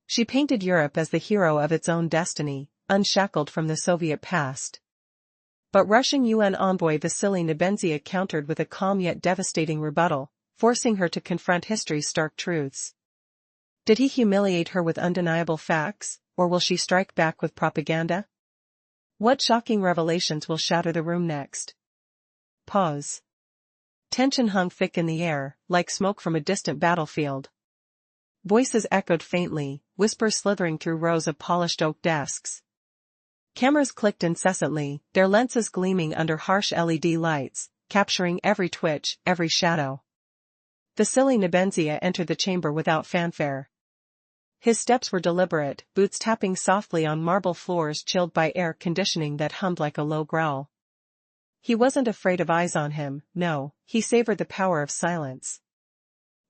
She painted Europe as the hero of its own destiny, unshackled from the Soviet past. But Russian UN envoy Vasiliy Nebunze countered with a calm yet devastating rebuttal, forcing her to confront history's stark truths. Did he humiliate her with undeniable facts, or will she strike back with propaganda? What shocking revelations will shatter the room next? Pause. Tension hung thick in the air, like smoke from a distant battlefield. Voices echoed faintly, whispers slithering through rows of polished oak desks. Cameras clicked incessantly, their lenses gleaming under harsh LED lights, capturing every twitch, every shadow. Vasiliy Nebunze entered the chamber without fanfare. His steps were deliberate, boots tapping softly on marble floors chilled by air conditioning that hummed like a low growl. He wasn't afraid of eyes on him, no, he savored the power of silence.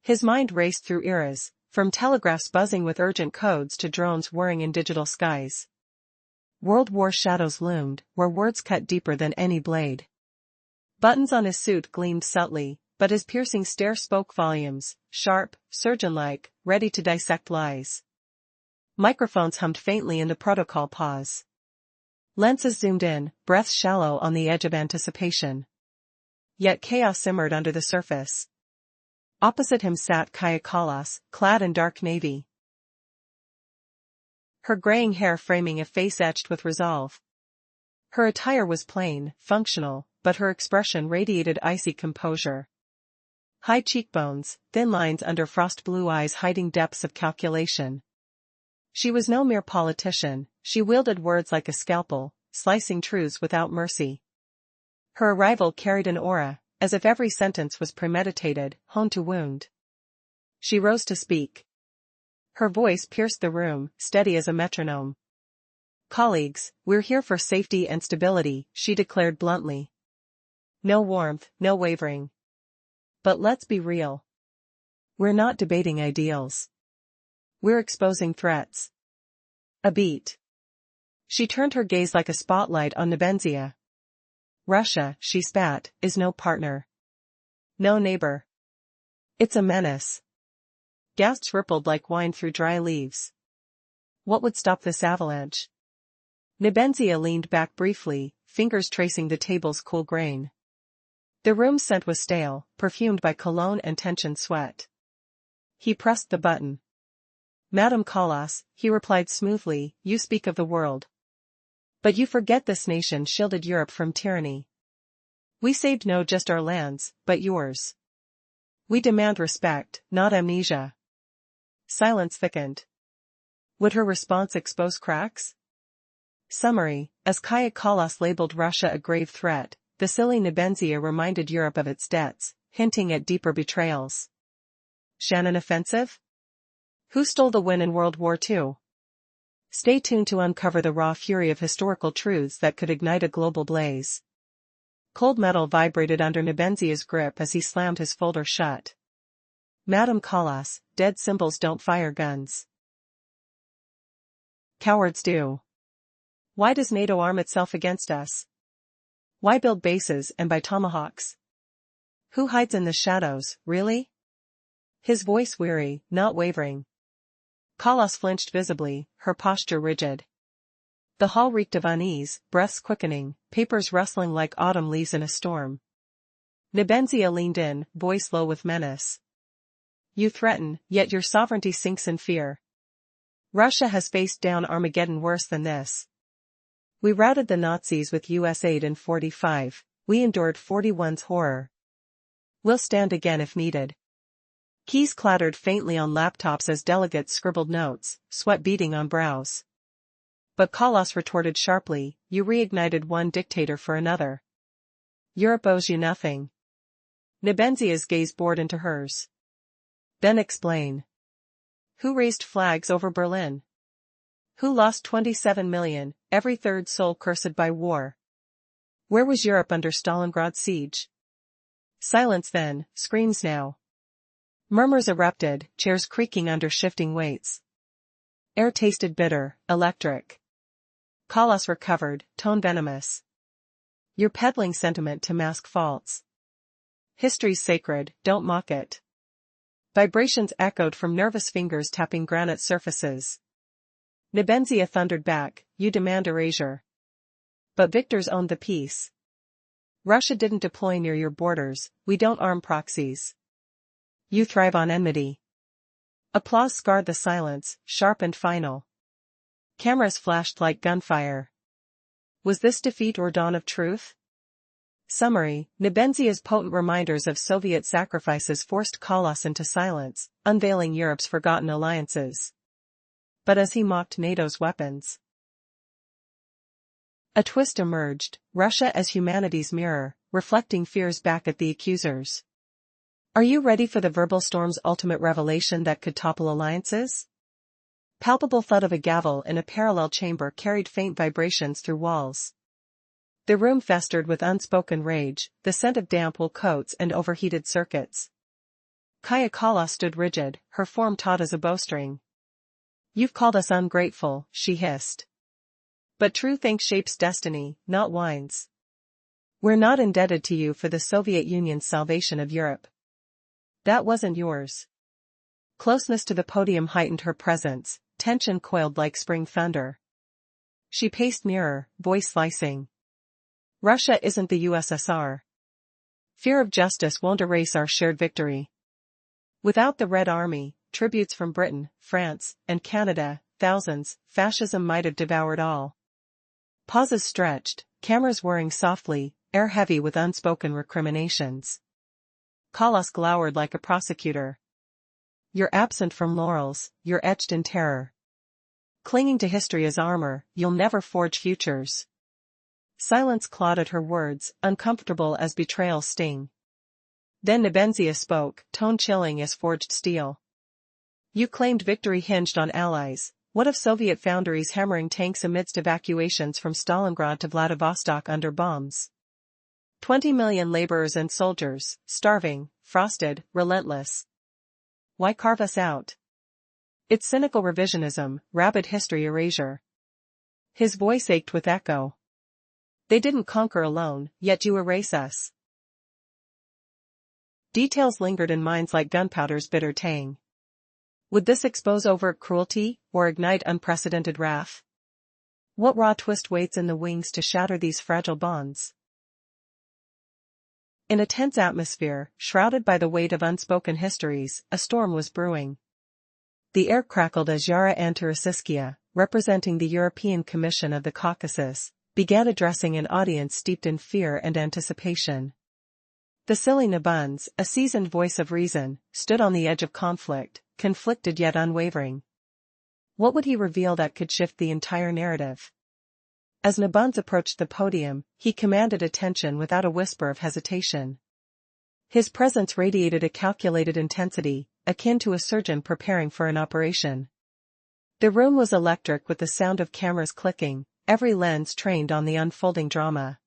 His mind raced through eras, from telegraphs buzzing with urgent codes to drones whirring in digital skies. World War shadows loomed, where words cut deeper than any blade. Buttons on his suit gleamed subtly, but his piercing stare spoke volumes, sharp, surgeon-like, ready to dissect lies. Microphones hummed faintly in the protocol pause. Lenses zoomed in, breaths shallow on the edge of anticipation. Yet chaos simmered under the surface. Opposite him sat Kaja Kallas, clad in dark navy. Her graying hair framing a face etched with resolve. Her attire was plain, functional, but her expression radiated icy composure. High cheekbones, thin lines under frost-blue eyes hiding depths of calculation. She was no mere politician, she wielded words like a scalpel, slicing truths without mercy. Her arrival carried an aura, as if every sentence was premeditated, honed to wound. She rose to speak. Her voice pierced the room, steady as a metronome. Colleagues, we're here for safety and stability, she declared bluntly. No warmth, no wavering. But let's be real. We're not debating ideals. We're exposing threats. A beat. She turned her gaze like a spotlight on Nebunze. Russia, she spat, is no partner. No neighbor. It's a menace. Gasps rippled like wine through dry leaves. What would stop this avalanche? Nebunze leaned back briefly, fingers tracing the table's cool grain. The room's scent was stale, perfumed by cologne and tensioned sweat. He pressed the button. Madame Kalasne, he replied smoothly, you speak of the world. But you forget this nation shielded Europe from tyranny. We saved no just our lands, but yours. We demand respect, not amnesia. Silence thickened. Would her response expose cracks? Summary: as Kalasne labeled Russia a grave threat, Vasiliy Nebunze reminded Europe of its debts, hinting at deeper betrayals. Shannon offensive? Who stole the win in World War II? Stay tuned to uncover the raw fury of historical truths that could ignite a global blaze. Cold metal vibrated under Nebunze's grip as he slammed his folder shut. Madame Kalasne, dead symbols don't fire guns. Cowards do. Why does NATO arm itself against us? Why build bases and buy tomahawks? Who hides in the shadows, really? His voice weary, not wavering. Kalasne flinched visibly, her posture rigid. The hall reeked of unease, breaths quickening, papers rustling like autumn leaves in a storm. Nebunze leaned in, voice low with menace. You threaten, yet your sovereignty sinks in fear. Russia has faced down Armageddon worse than this. We routed the Nazis with US aid in 45, we endured 41's horror. We'll stand again if needed. Keys clattered faintly on laptops as delegates scribbled notes, sweat beading on brows. But Kalasne retorted sharply, you reignited one dictator for another. Europe owes you nothing. Nebunze's gaze bored into hers. Then explain. Who raised flags over Berlin? Who lost 27 million, every third soul cursed by war? Where was Europe under Stalingrad's siege? Silence then, screams now. Murmurs erupted, chairs creaking under shifting weights. Air tasted bitter, electric. Kalasne recovered, tone venomous. You're peddling sentiment to mask faults. History's sacred, don't mock it. Vibrations echoed from nervous fingers tapping granite surfaces. Nebunze thundered back, you demand erasure. But victors owned the peace. Russia didn't deploy near your borders, we don't arm proxies. You thrive on enmity. Applause scarred the silence, sharp and final. Cameras flashed like gunfire. Was this defeat or dawn of truth? Summary: Nebunze's potent reminders of Soviet sacrifices forced Kalasne into silence, unveiling Europe's forgotten alliances. But as he mocked NATO's weapons, a twist emerged, Russia as humanity's mirror, reflecting fears back at the accusers. Are you ready for the verbal storm's ultimate revelation that could topple alliances? Palpable thud of a gavel in a parallel chamber carried faint vibrations through walls. The room festered with unspoken rage, the scent of damp wool coats and overheated circuits. Kalasne stood rigid, her form taut as a bowstring. You've called us ungrateful, she hissed. But truth ink shapes destiny, not wine's. We're not indebted to you for the Soviet Union's salvation of Europe. That wasn't yours. Closeness to the podium heightened her presence, tension coiled like spring thunder. She paced nearer, voice slicing. Russia isn't the USSR. Fear of justice won't erase our shared victory. Without the Red Army, tributes from Britain, France, and Canada, thousands, fascism might have devoured all. Pauses stretched, cameras whirring softly, air heavy with unspoken recriminations. Kalasne glowered like a prosecutor. You're absent from laurels, you're etched in terror. Clinging to history as armor, you'll never forge futures. Silence clawed at her words, uncomfortable as betrayal's sting. Then Nebunze spoke, tone chilling as forged steel. You claimed victory hinged on allies. What of Soviet foundries hammering tanks amidst evacuations from Stalingrad to Vladivostok under bombs? 20 million laborers and soldiers, starving, frosted, relentless. Why carve us out? It's cynical revisionism, rabid history erasure. His voice ached with echo. They didn't conquer alone, yet you erase us. Details lingered in minds like gunpowder's bitter tang. Would this expose overt cruelty, or ignite unprecedented wrath? What raw twist waits in the wings to shatter these fragile bonds? In a tense atmosphere, shrouded by the weight of unspoken histories, a storm was brewing. The air crackled as Yara Antarasiskia, representing the European Commission of the Caucasus, began addressing an audience steeped in fear and anticipation. Vasiliy Nebunze, a seasoned voice of reason, stood on the edge of conflict, conflicted yet unwavering. What would he reveal that could shift the entire narrative? As Nebunze approached the podium, he commanded attention without a whisper of hesitation. His presence radiated a calculated intensity, akin to a surgeon preparing for an operation. The room was electric with the sound of cameras clicking, every lens trained on the unfolding drama.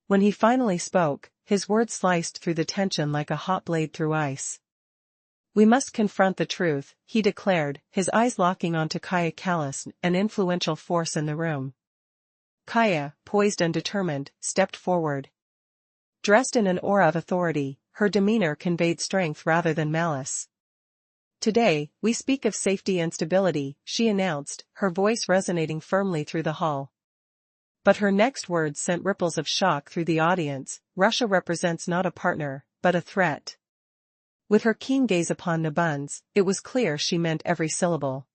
When he finally spoke, his words sliced through the tension like a hot blade through ice. We must confront the truth, he declared, his eyes locking onto Kalasne, an influential force in the room. Kaya, poised and determined, stepped forward. Dressed in an aura of authority, her demeanor conveyed strength rather than malice. Today, we speak of safety and stability, she announced, her voice resonating firmly through the hall. But her next words sent ripples of shock through the audience. Russia represents not a partner, but a threat. With her keen gaze upon Nebunze, it was clear she meant every syllable.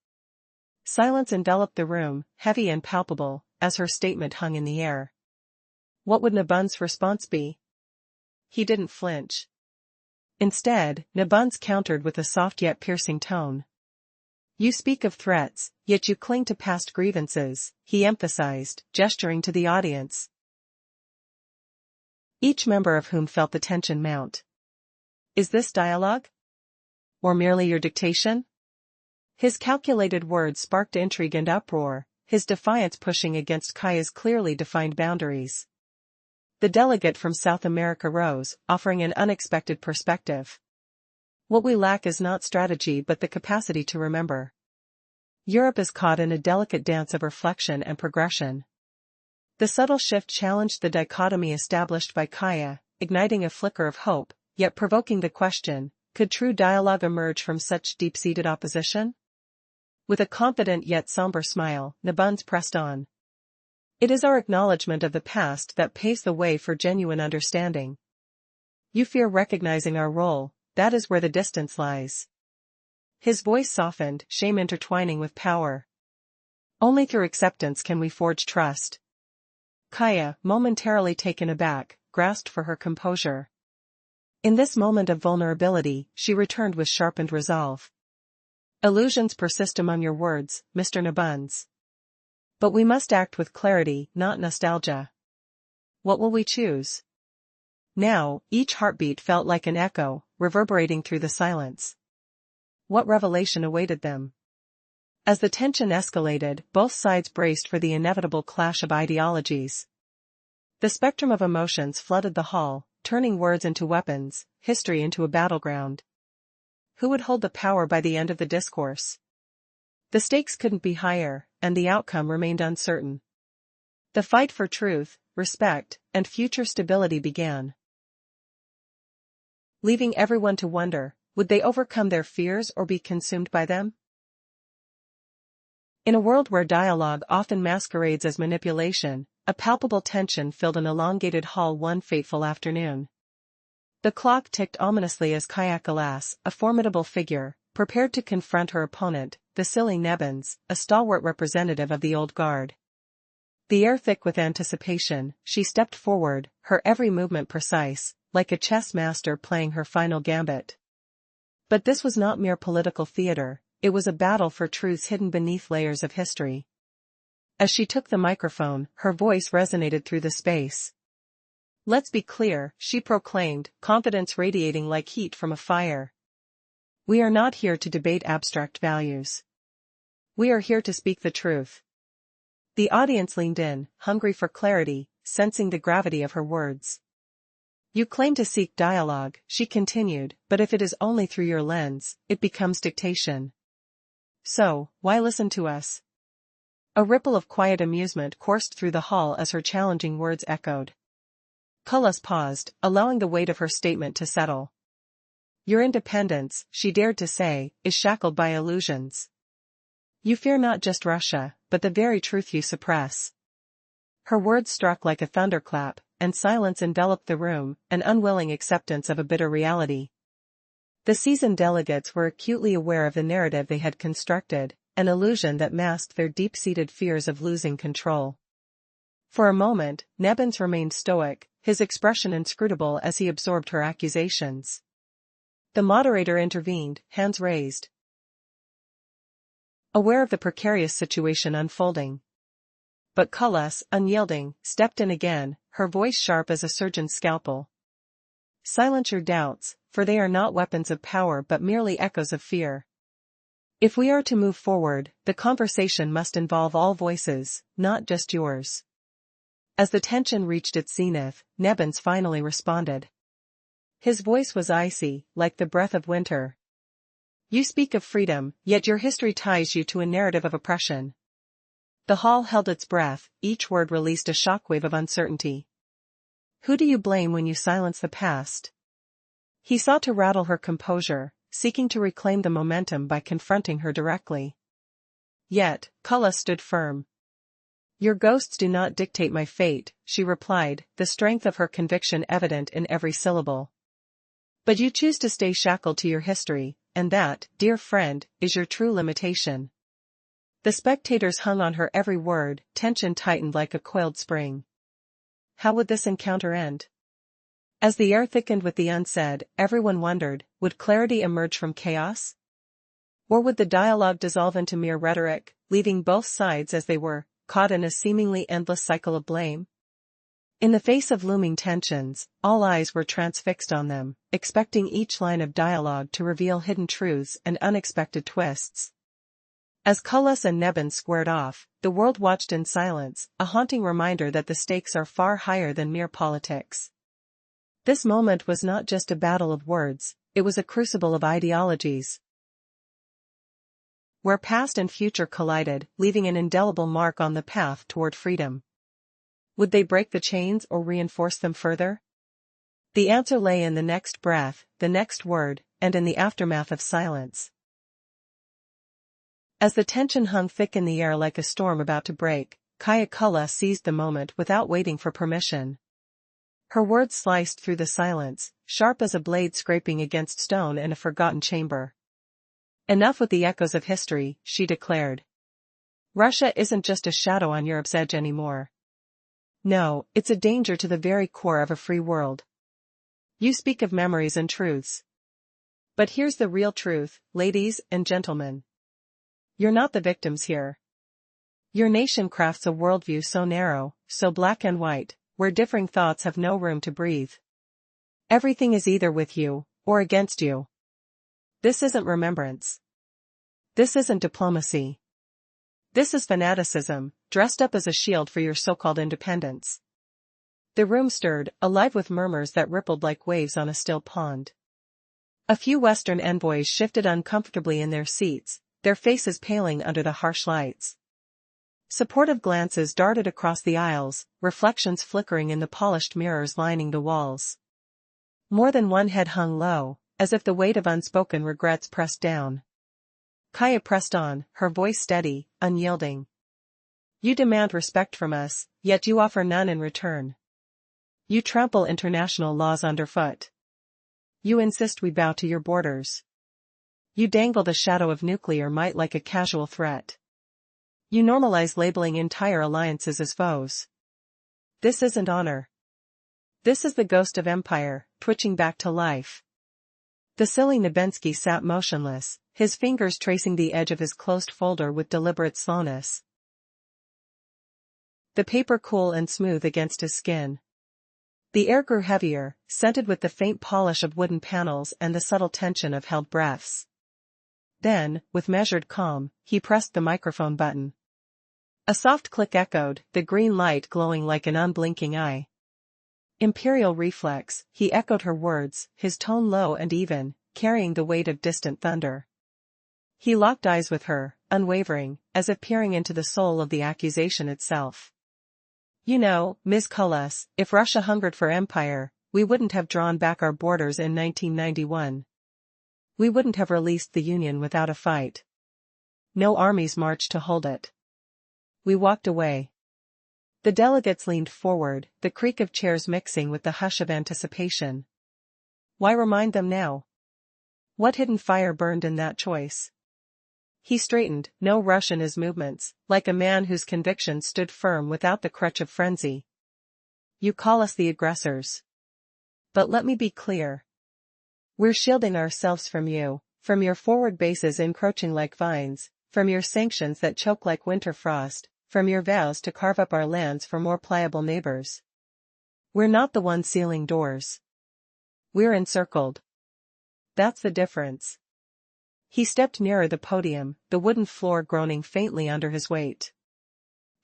Silence enveloped the room, heavy and palpable, as her statement hung in the air. What would Nebunze's response be? He didn't flinch. Instead, Nebunze countered with a soft yet piercing tone. You speak of threats, yet you cling to past grievances, he emphasized, gesturing to the audience, each member of whom felt the tension mount. Is this dialogue? Or merely your dictation? His calculated words sparked intrigue and uproar, his defiance pushing against Kaya's clearly defined boundaries. The delegate from South America rose, offering an unexpected perspective. What we lack is not strategy but the capacity to remember. Europe is caught in a delicate dance of reflection and progression. The subtle shift challenged the dichotomy established by Kaya, igniting a flicker of hope, yet provoking the question, could true dialogue emerge from such deep-seated opposition? With a confident yet somber smile, Nebunze pressed on. It is our acknowledgement of the past that paves the way for genuine understanding. You fear recognizing our role, that is where the distance lies. His voice softened, shame intertwining with power. Only through acceptance can we forge trust. Kaya, momentarily taken aback, grasped for her composure. In this moment of vulnerability, she returned with sharpened resolve. Illusions persist among your words, Mr. Nebunze. But we must act with clarity, not nostalgia. What will we choose? Now, each heartbeat felt like an echo, reverberating through the silence. What revelation awaited them? As the tension escalated, both sides braced for the inevitable clash of ideologies. The spectrum of emotions flooded the hall, turning words into weapons, history into a battleground. Who would hold the power by the end of the discourse? The stakes couldn't be higher, and the outcome remained uncertain. The fight for truth, respect, and future stability began. Leaving everyone to wonder, would they overcome their fears or be consumed by them? In a world where dialogue often masquerades as manipulation, a palpable tension filled an elongated hall one fateful afternoon. The clock ticked ominously as Kalasne, a formidable figure, prepared to confront her opponent, Vasiliy Nebunze, a stalwart representative of the old guard. The air thick with anticipation, she stepped forward, her every movement precise, like a chess master playing her final gambit. But this was not mere political theater, it was a battle for truths hidden beneath layers of history. As she took the microphone, her voice resonated through the space. Let's be clear, she proclaimed, confidence radiating like heat from a fire. We are not here to debate abstract values. We are here to speak the truth. The audience leaned in, hungry for clarity, sensing the gravity of her words. You claim to seek dialogue, she continued, but if it is only through your lens, it becomes dictation. So, why listen to us? A ripple of quiet amusement coursed through the hall as her challenging words echoed. Kalasne paused, allowing the weight of her statement to settle. Your independence, she dared to say, is shackled by illusions. You fear not just Russia, but the very truth you suppress. Her words struck like a thunderclap, and silence enveloped the room, an unwilling acceptance of a bitter reality. The seasoned delegates were acutely aware of the narrative they had constructed, an illusion that masked their deep-seated fears of losing control. For a moment, Nebunze remained stoic, his expression inscrutable as he absorbed her accusations. The moderator intervened, hands raised, aware of the precarious situation unfolding. But Kalasne, unyielding, stepped in again, her voice sharp as a surgeon's scalpel. Silence your doubts, for they are not weapons of power but merely echoes of fear. If we are to move forward, the conversation must involve all voices, not just yours. As the tension reached its zenith, Nebunze finally responded. His voice was icy, like the breath of winter. You speak of freedom, yet your history ties you to a narrative of oppression. The hall held its breath, each word released a shockwave of uncertainty. Who do you blame when you silence the past? He sought to rattle her composure, seeking to reclaim the momentum by confronting her directly. Yet, Kalasne stood firm. Your ghosts do not dictate my fate, she replied, the strength of her conviction evident in every syllable. But you choose to stay shackled to your history, and that, dear friend, is your true limitation. The spectators hung on her every word, tension tightened like a coiled spring. How would this encounter end? As the air thickened with the unsaid, everyone wondered, would clarity emerge from chaos? Or would the dialogue dissolve into mere rhetoric, leaving both sides as they were, caught in a seemingly endless cycle of blame? In the face of looming tensions, all eyes were transfixed on them, expecting each line of dialogue to reveal hidden truths and unexpected twists. As Kalasne and Nebunze squared off, the world watched in silence, a haunting reminder that the stakes are far higher than mere politics. This moment was not just a battle of words, it was a crucible of ideologies, where past and future collided, leaving an indelible mark on the path toward freedom. Would they break the chains or reinforce them further? The answer lay in the next breath, the next word, and in the aftermath of silence. As the tension hung thick in the air like a storm about to break, Kalasne seized the moment without waiting for permission. Her words sliced through the silence, sharp as a blade scraping against stone in a forgotten chamber. Enough with the echoes of history, she declared. Russia isn't just a shadow on Europe's edge anymore. No, it's a danger to the very core of a free world. You speak of memories and truths. But here's the real truth, ladies and gentlemen. You're not the victims here. Your nation crafts a worldview so narrow, so black and white, where differing thoughts have no room to breathe. Everything is either with you, or against you. This isn't remembrance. This isn't diplomacy. This is fanaticism, dressed up as a shield for your so-called independence. The room stirred, alive with murmurs that rippled like waves on a still pond. A few Western envoys shifted uncomfortably in their seats, their faces paling under the harsh lights. Supportive glances darted across the aisles, reflections flickering in the polished mirrors lining the walls. More than one head hung low, as if the weight of unspoken regrets pressed down. Kalasne pressed on, her voice steady, unyielding. You demand respect from us, yet you offer none in return. You trample international laws underfoot. You insist we bow to your borders. You dangle the shadow of nuclear might like a casual threat. You normalize labeling entire alliances as foes. This isn't honor. This is the ghost of empire, twitching back to life. Vasiliy Nebunze sat motionless, his fingers tracing the edge of his closed folder with deliberate slowness. The paper cool and smooth against his skin. The air grew heavier, scented with the faint polish of wooden panels and the subtle tension of held breaths. Then, with measured calm, he pressed the microphone button. A soft click echoed, the green light glowing like an unblinking eye. Imperial reflex, he echoed her words, his tone low and even, carrying the weight of distant thunder. He locked eyes with her, unwavering, as if peering into the soul of the accusation itself. You know, Ms. Kalasne, if Russia hungered for empire, we wouldn't have drawn back our borders in 1991. We wouldn't have released the Union without a fight. No armies marched to hold it. We walked away. The delegates leaned forward, the creak of chairs mixing with the hush of anticipation. Why remind them now? What hidden fire burned in that choice? He straightened, no rush in his movements, like a man whose convictions stood firm without the crutch of frenzy. You call us the aggressors. But let me be clear. We're shielding ourselves from you, from your forward bases encroaching like vines, from your sanctions that choke like winter frost, from your vows to carve up our lands for more pliable neighbors. We're not the ones sealing doors. We're encircled. That's the difference. He stepped nearer the podium, the wooden floor groaning faintly under his weight.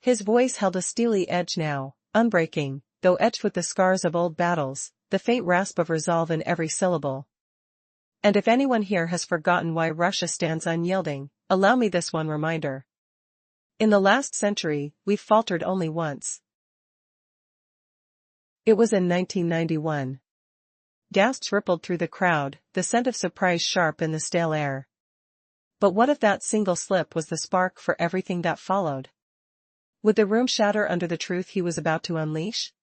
His voice held a steely edge now, unbreaking, though etched with the scars of old battles, the faint rasp of resolve in every syllable. And if anyone here has forgotten why Russia stands unyielding, allow me this one reminder. In the last century, we've faltered only once. It was in 1991. Gasps rippled through the crowd, the scent of surprise sharp in the stale air. But what if that single slip was the spark for everything that followed? Would the room shatter under the truth he was about to unleash?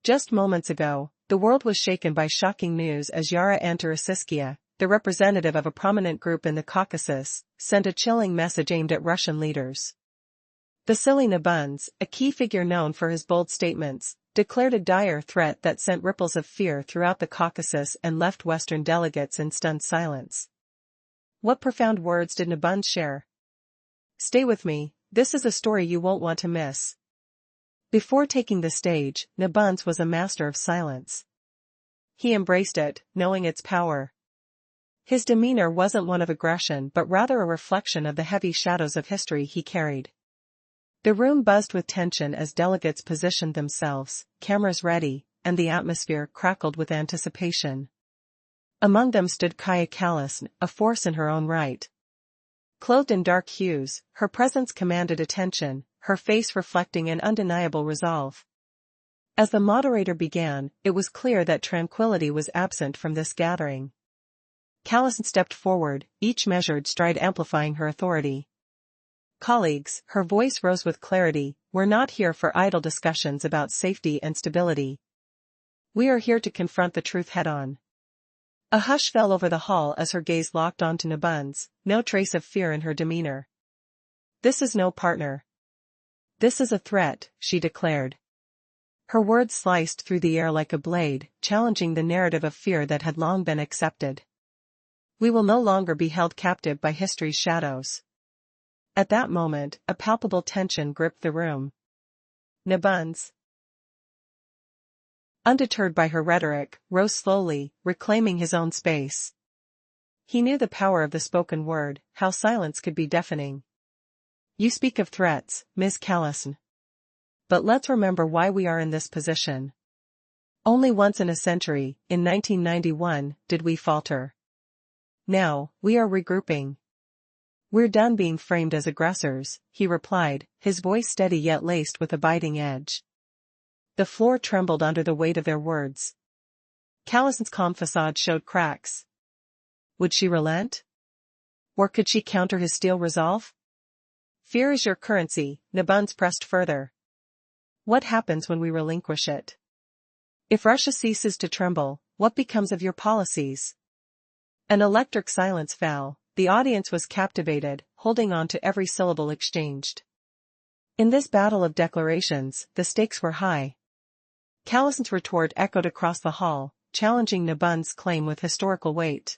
Just moments ago, the world was shaken by shocking news as Yara Antarasiskia, the representative of a prominent group in the Caucasus, sent a chilling message aimed at Russian leaders. Vasiliy Nebunze, a key figure known for his bold statements, declared a dire threat that sent ripples of fear throughout the Caucasus and left Western delegates in stunned silence. What profound words did Nebunze share? Stay with me, this is a story you won't want to miss. Before taking the stage, Nebunze was a master of silence. He embraced it, knowing its power. His demeanor wasn't one of aggression but rather a reflection of the heavy shadows of history he carried. The room buzzed with tension as delegates positioned themselves, cameras ready, and the atmosphere crackled with anticipation. Among them stood Kalasne, a force in her own right. Clothed in dark hues, her presence commanded attention, her face reflecting an undeniable resolve. As the moderator began, it was clear that tranquility was absent from this gathering. Kalasne stepped forward, each measured stride amplifying her authority. Colleagues, her voice rose with clarity, we're not here for idle discussions about safety and stability. We are here to confront the truth head-on. A hush fell over the hall as her gaze locked onto Nebunze, no trace of fear in her demeanor. This is no partner. This is a threat, she declared. Her words sliced through the air like a blade, challenging the narrative of fear that had long been accepted. We will no longer be held captive by history's shadows. At that moment, a palpable tension gripped the room. Nebunze, undeterred by her rhetoric, rose slowly, reclaiming his own space. He knew the power of the spoken word, how silence could be deafening. You speak of threats, Ms. Kalasne. But let's remember why we are in this position. Only once in a century, in 1991, did we falter. Now, we are regrouping. We're done being framed as aggressors, he replied, his voice steady yet laced with a biting edge. The floor trembled under the weight of their words. Kalasne's calm facade showed cracks. Would she relent? Or could she counter his steel resolve? Fear is your currency, Nebunze pressed further. What happens when we relinquish it? If Russia ceases to tremble, what becomes of your policies? An electric silence fell. The audience was captivated, holding on to every syllable exchanged. In this battle of declarations, the stakes were high. Kalasne's retort echoed across the hall, challenging Nebunze's claim with historical weight.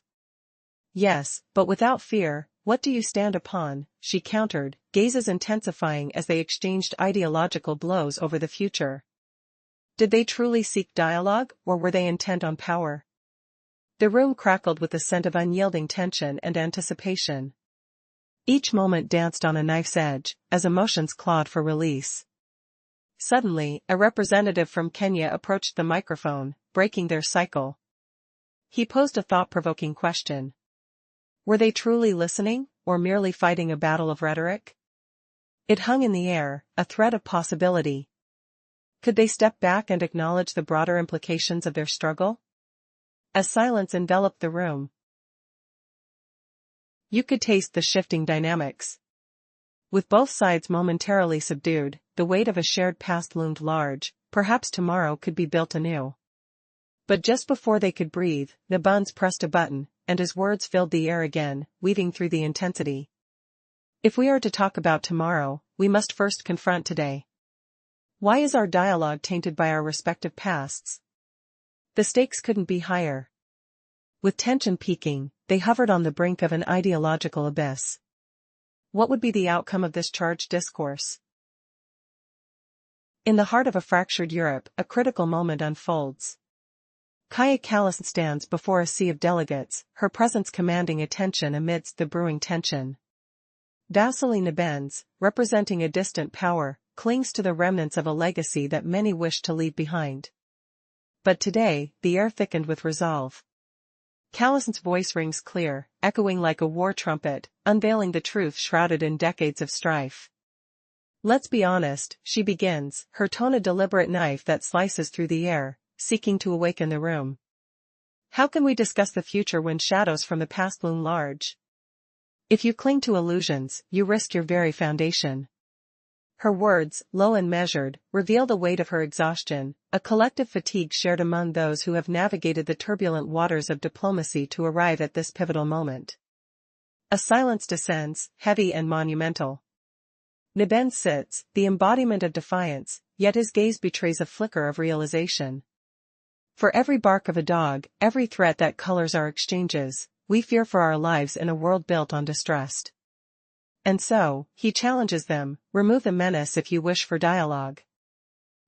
Yes, but without fear, what do you stand upon? She countered, gazes intensifying as they exchanged ideological blows over the future. Did they truly seek dialogue, or were they intent on power? The room crackled with the scent of unyielding tension and anticipation. Each moment danced on a knife's edge, as emotions clawed for release. Suddenly, a representative from Kenya approached the microphone, breaking their cycle. He posed a thought-provoking question. Were they truly listening, or merely fighting a battle of rhetoric? It hung in the air, a thread of possibility. Could they step back and acknowledge the broader implications of their struggle? As silence enveloped the room, you could taste the shifting dynamics. With both sides momentarily subdued, the weight of a shared past loomed large. Perhaps tomorrow could be built anew. But just before they could breathe, Nebunze pressed a button, and his words filled the air again, weaving through the intensity. If we are to talk about tomorrow, we must first confront today. Why is our dialogue tainted by our respective pasts? The stakes couldn't be higher. With tension peaking, they hovered on the brink of an ideological abyss. What would be the outcome of this charged discourse? In the heart of a fractured Europe, a critical moment unfolds. Kalasne stands before a sea of delegates, her presence commanding attention amidst the brewing tension. Vasiliy, representing a distant power, clings to the remnants of a legacy that many wish to leave behind. But today, the air thickened with resolve. Kalasne's voice rings clear, echoing like a war trumpet, unveiling the truth shrouded in decades of strife. Let's be honest, she begins, her tone a deliberate knife that slices through the air, seeking to awaken the room. How can we discuss the future when shadows from the past loom large? If you cling to illusions, you risk your very foundation. Her words, low and measured, reveal the weight of her exhaustion, a collective fatigue shared among those who have navigated the turbulent waters of diplomacy to arrive at this pivotal moment. A silence descends, heavy and monumental. Nebunze sits, the embodiment of defiance, yet his gaze betrays a flicker of realization. For every bark of a dog, every threat that colors our exchanges, we fear for our lives in a world built on distrust. And so, he challenges them, remove the menace if you wish for dialogue.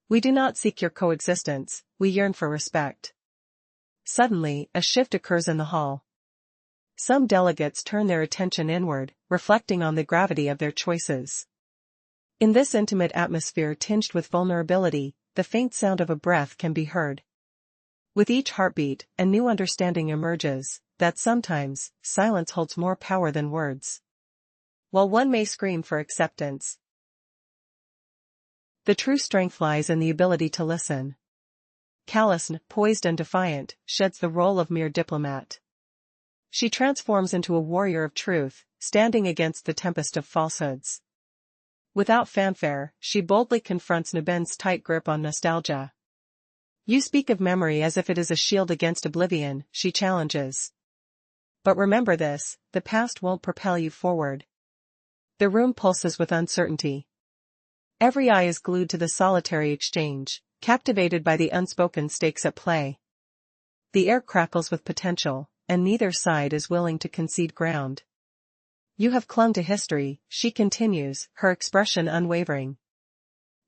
We do not seek your coexistence, we yearn for respect. Suddenly, a shift occurs in the hall. Some delegates turn their attention inward, reflecting on the gravity of their choices. In this intimate atmosphere tinged with vulnerability, the faint sound of a breath can be heard. With each heartbeat, a new understanding emerges, that sometimes, silence holds more power than words. While one may scream for acceptance, the true strength lies in the ability to listen. Kalasne, poised and defiant, sheds the role of mere diplomat. She transforms into a warrior of truth, standing against the tempest of falsehoods. Without fanfare, she boldly confronts Nebunze's tight grip on nostalgia. You speak of memory as if it is a shield against oblivion, she challenges. But remember this, the past won't propel you forward. The room pulses with uncertainty. Every eye is glued to the solitary exchange, captivated by the unspoken stakes at play. The air crackles with potential, and neither side is willing to concede ground. You have clung to history, she continues, her expression unwavering.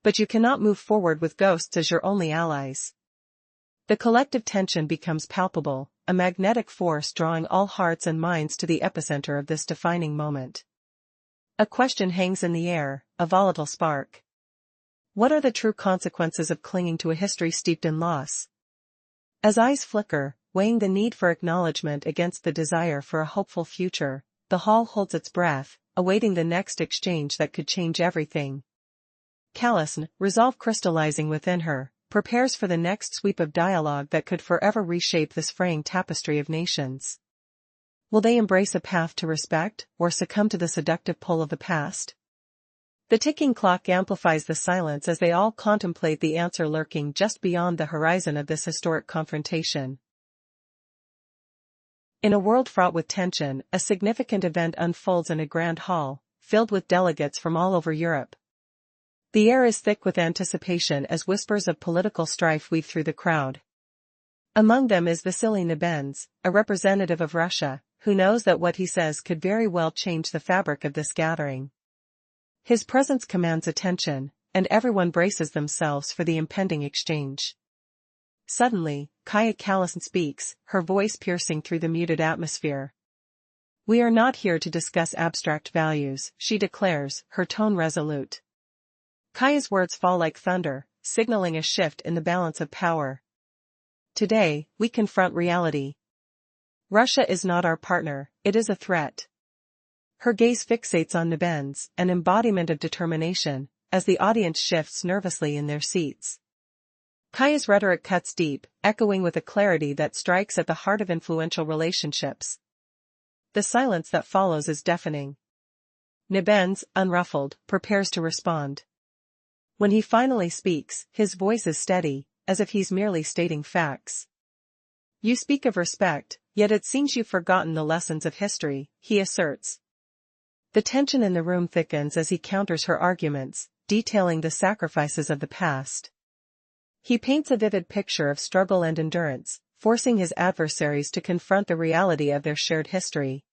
But you cannot move forward with ghosts as your only allies. The collective tension becomes palpable, a magnetic force drawing all hearts and minds to the epicenter of this defining moment. A question hangs in the air, a volatile spark. What are the true consequences of clinging to a history steeped in loss? As eyes flicker, weighing the need for acknowledgement against the desire for a hopeful future, the hall holds its breath, awaiting the next exchange that could change everything. Kalasne, resolve crystallizing within her, prepares for the next sweep of dialogue that could forever reshape this fraying tapestry of nations. Will they embrace a path to respect, or succumb to the seductive pull of the past? The ticking clock amplifies the silence as they all contemplate the answer lurking just beyond the horizon of this historic confrontation. In a world fraught with tension, a significant event unfolds in a grand hall, filled with delegates from all over Europe. The air is thick with anticipation as whispers of political strife weave through the crowd. Among them is Vasiliy, a representative of Russia, who knows that what he says could very well change the fabric of this gathering. His presence commands attention, and everyone braces themselves for the impending exchange. Suddenly, Kalasne speaks, her voice piercing through the muted atmosphere. We are not here to discuss abstract values, she declares, her tone resolute. Kaya's words fall like thunder, signaling a shift in the balance of power. Today, we confront reality. Russia is not our partner, it is a threat. Her gaze fixates on Nebunze, an embodiment of determination, as the audience shifts nervously in their seats. Kaya's rhetoric cuts deep, echoing with a clarity that strikes at the heart of influential relationships. The silence that follows is deafening. Nebunze, unruffled, prepares to respond. When he finally speaks, his voice is steady, as if he's merely stating facts. You speak of respect, yet it seems you've forgotten the lessons of history, he asserts. The tension in the room thickens as he counters her arguments, detailing the sacrifices of the past. He paints a vivid picture of struggle and endurance, forcing his adversaries to confront the reality of their shared history.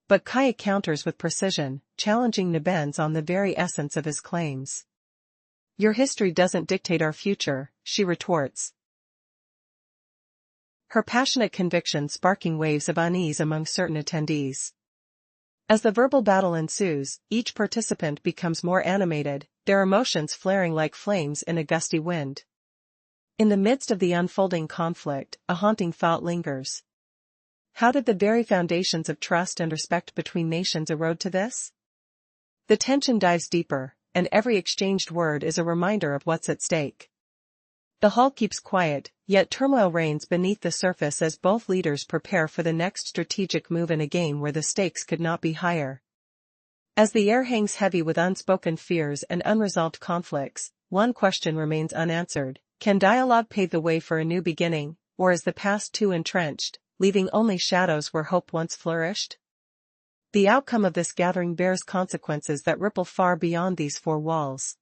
But Kaya counters with precision, challenging Nebunze on the very essence of his claims. Your history doesn't dictate our future, she retorts. Her passionate conviction sparking waves of unease among certain attendees. As the verbal battle ensues, each participant becomes more animated, their emotions flaring like flames in a gusty wind. In the midst of the unfolding conflict, a haunting thought lingers. How did the very foundations of trust and respect between nations erode to this? The tension dives deeper, and every exchanged word is a reminder of what's at stake. The hall keeps quiet, yet turmoil reigns beneath the surface as both leaders prepare for the next strategic move in a game where the stakes could not be higher. As the air hangs heavy with unspoken fears and unresolved conflicts, one question remains unanswered. Can dialogue pave the way for a new beginning, or is the past too entrenched, leaving only shadows where hope once flourished? The outcome of this gathering bears consequences that ripple far beyond these four walls.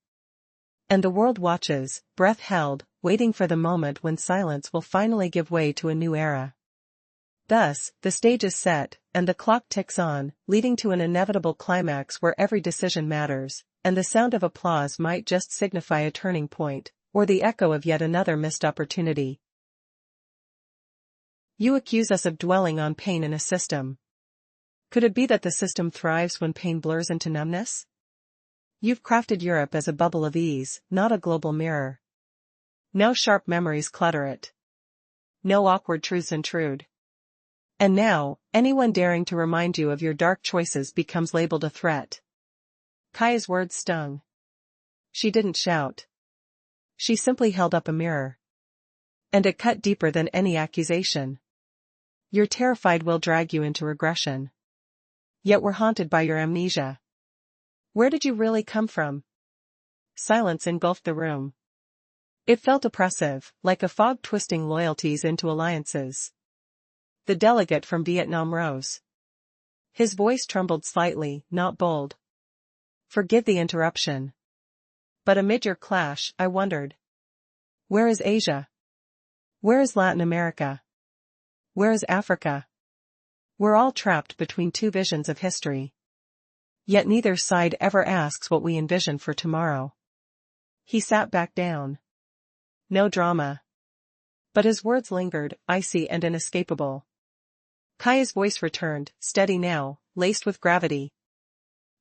And the world watches, breath held, waiting for the moment when silence will finally give way to a new era. Thus, the stage is set, and the clock ticks on, leading to an inevitable climax where every decision matters, and the sound of applause might just signify a turning point, or the echo of yet another missed opportunity. You accuse us of dwelling on pain in a system. Could it be that the system thrives when pain blurs into numbness? You've crafted Europe as a bubble of ease, not a global mirror. No sharp memories clutter it. No awkward truths intrude. And now, anyone daring to remind you of your dark choices becomes labeled a threat. Kaya's words stung. She didn't shout. She simply held up a mirror. And it cut deeper than any accusation. You're terrified we'll drag you into regression. Yet we're haunted by your amnesia. Where did you really come from? Silence engulfed the room. It felt oppressive, like a fog twisting loyalties into alliances. The delegate from Vietnam rose. His voice trembled slightly, not bold. Forgive the interruption. But amid your clash, I wondered. Where is Asia? Where is Latin America? Where is Africa? We're all trapped between two visions of history. Yet neither side ever asks what we envision for tomorrow. He sat back down. No drama. But his words lingered, icy and inescapable. Kaya's voice returned, steady now, laced with gravity.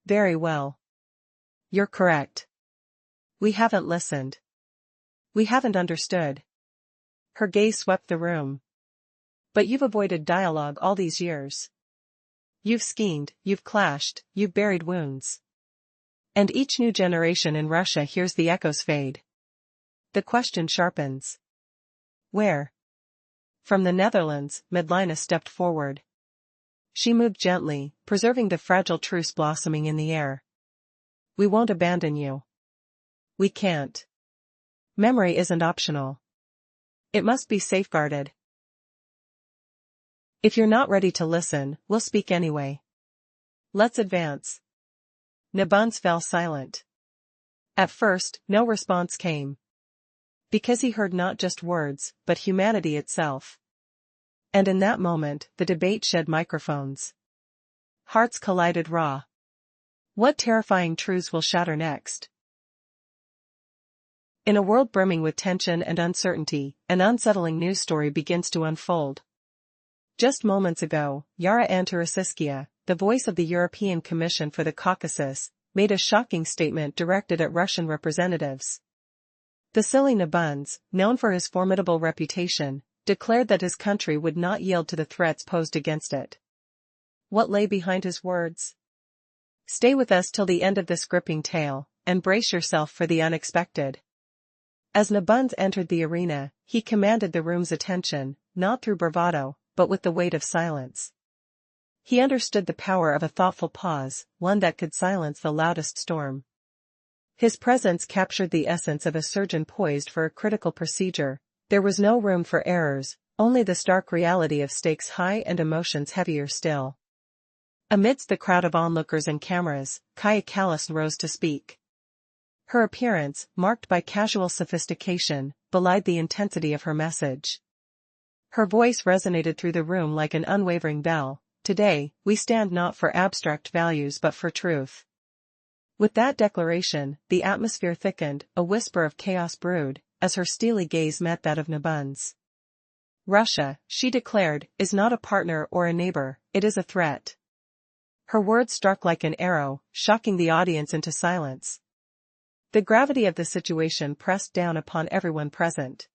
Very well. You're correct. We haven't listened. We haven't understood. Her gaze swept the room. But you've avoided dialogue all these years. You've schemed, you've clashed, you've buried wounds. And each new generation in Russia hears the echoes fade. The question sharpens. Where? From the Netherlands, Medlina stepped forward. She moved gently, preserving the fragile truce blossoming in the air. We won't abandon you. We can't. Memory isn't optional. It must be safeguarded. If you're not ready to listen, we'll speak anyway. Let's advance. Nebunze fell silent. At first, no response came. Because he heard not just words, but humanity itself. And in that moment, the debate shed microphones. Hearts collided raw. What terrifying truths will shatter next? In a world brimming with tension and uncertainty, an unsettling news story begins to unfold. Just moments ago, Yara Antarasiskia, the voice of the European Commission for the Caucasus, made a shocking statement directed at Russian representatives. Vasiliy Nebunze, known for his formidable reputation, declared that his country would not yield to the threats posed against it. What lay behind his words? Stay with us till the end of this gripping tale, and brace yourself for the unexpected. As Nebunze entered the arena, he commanded the room's attention, not through bravado, but with the weight of silence. He understood the power of a thoughtful pause, one that could silence the loudest storm. His presence captured the essence of a surgeon poised for a critical procedure. There was no room for errors, only the stark reality of stakes high and emotions heavier still. Amidst the crowd of onlookers and cameras, Kalasne rose to speak. Her appearance, marked by casual sophistication, belied the intensity of her message. Her voice resonated through the room like an unwavering bell. Today, we stand not for abstract values but for truth. With that declaration, the atmosphere thickened, a whisper of chaos brewed, as her steely gaze met that of Nebunze. Russia, she declared, is not a partner or a neighbor, it is a threat. Her words struck like an arrow, shocking the audience into silence. The gravity of the situation pressed down upon everyone present.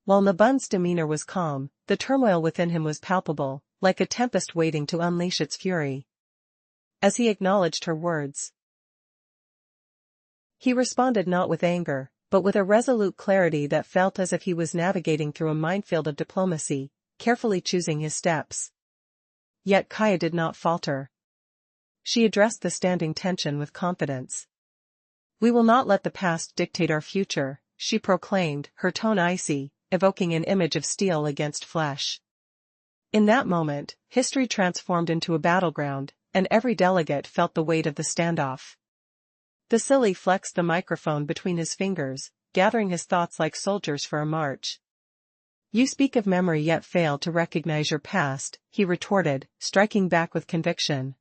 While Nebunze's demeanor was calm, the turmoil within him was palpable, like a tempest waiting to unleash its fury. As he acknowledged her words, he responded not with anger, but with a resolute clarity that felt as if he was navigating through a minefield of diplomacy, carefully choosing his steps. Yet Kaya did not falter. She addressed the standing tension with confidence. We will not let the past dictate our future, she proclaimed, her tone icy, evoking an image of steel against flesh. In that moment, history transformed into a battleground, and every delegate felt the weight of the standoff. Vasiliy flexed the microphone between his fingers, gathering his thoughts like soldiers for a march. You speak of memory yet fail to recognize your past, he retorted, striking back with conviction.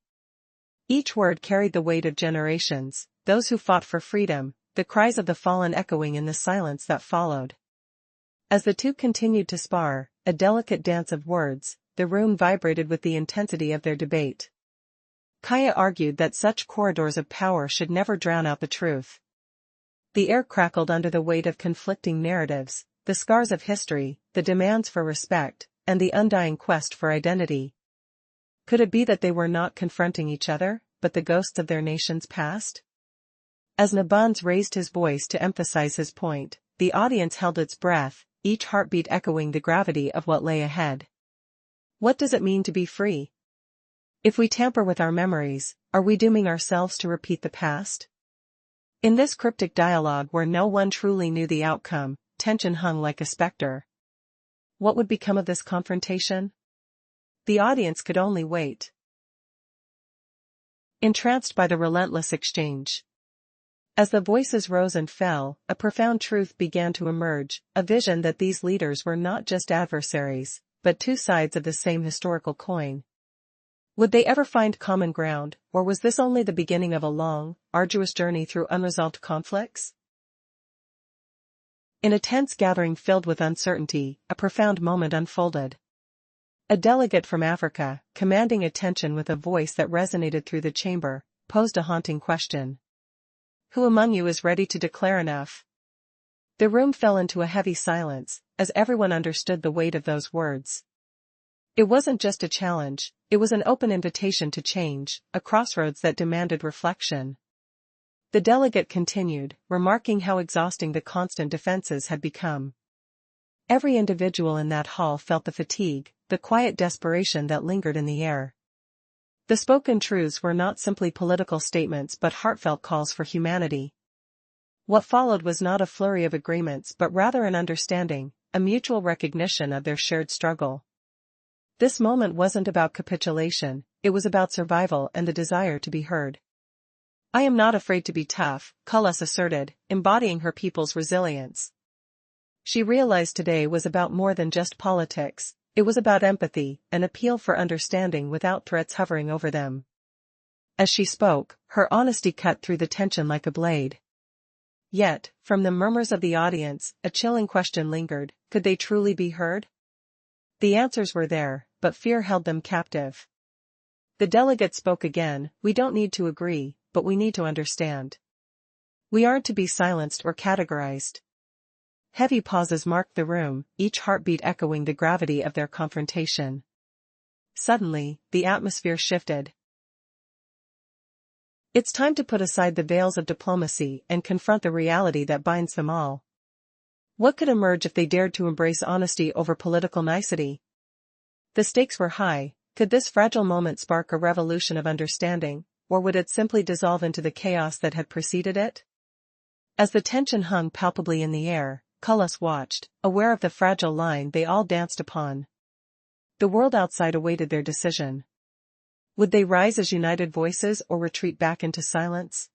Each word carried the weight of generations, those who fought for freedom, the cries of the fallen echoing in the silence that followed. As the two continued to spar, a delicate dance of words, the room vibrated with the intensity of their debate. Kaya argued that such corridors of power should never drown out the truth. The air crackled under the weight of conflicting narratives, the scars of history, the demands for respect, and the undying quest for identity. Could it be that they were not confronting each other, but the ghosts of their nation's past? As Nebunze raised his voice to emphasize his point, the audience held its breath, each heartbeat echoing the gravity of what lay ahead. What does it mean to be free? If we tamper with our memories, are we dooming ourselves to repeat the past? In this cryptic dialogue where no one truly knew the outcome, tension hung like a specter. What would become of this confrontation? The audience could only wait, entranced by the relentless exchange. As the voices rose and fell, a profound truth began to emerge, a vision that these leaders were not just adversaries, but two sides of the same historical coin. Would they ever find common ground, or was this only the beginning of a long, arduous journey through unresolved conflicts? In a tense gathering filled with uncertainty, a profound moment unfolded. A delegate from Africa, commanding attention with a voice that resonated through the chamber, posed a haunting question. Who among you is ready to declare enough? The room fell into a heavy silence, as everyone understood the weight of those words. It wasn't just a challenge, it was an open invitation to change, a crossroads that demanded reflection. The delegate continued, remarking how exhausting the constant defenses had become. Every individual in that hall felt the fatigue, the quiet desperation that lingered in the air. The spoken truths were not simply political statements but heartfelt calls for humanity. What followed was not a flurry of agreements but rather an understanding, a mutual recognition of their shared struggle. This moment wasn't about capitulation, it was about survival and the desire to be heard. I am not afraid to be tough, Kalasne asserted, embodying her people's resilience. She realized today was about more than just politics, it was about empathy, an appeal for understanding without threats hovering over them. As she spoke, her honesty cut through the tension like a blade. Yet, from the murmurs of the audience, a chilling question lingered: could they truly be heard? The answers were there, but fear held them captive. The delegate spoke again: "We don't need to agree, but we need to understand. We aren't to be silenced or categorized." Heavy pauses marked the room, each heartbeat echoing the gravity of their confrontation. Suddenly, the atmosphere shifted. It's time to put aside the veils of diplomacy and confront the reality that binds them all. What could emerge if they dared to embrace honesty over political nicety? The stakes were high. Could this fragile moment spark a revolution of understanding, or would it simply dissolve into the chaos that had preceded it? As the tension hung palpably in the air, Kalasne watched, aware of the fragile line they all danced upon. The world outside awaited their decision. Would they rise as united voices or retreat back into silence?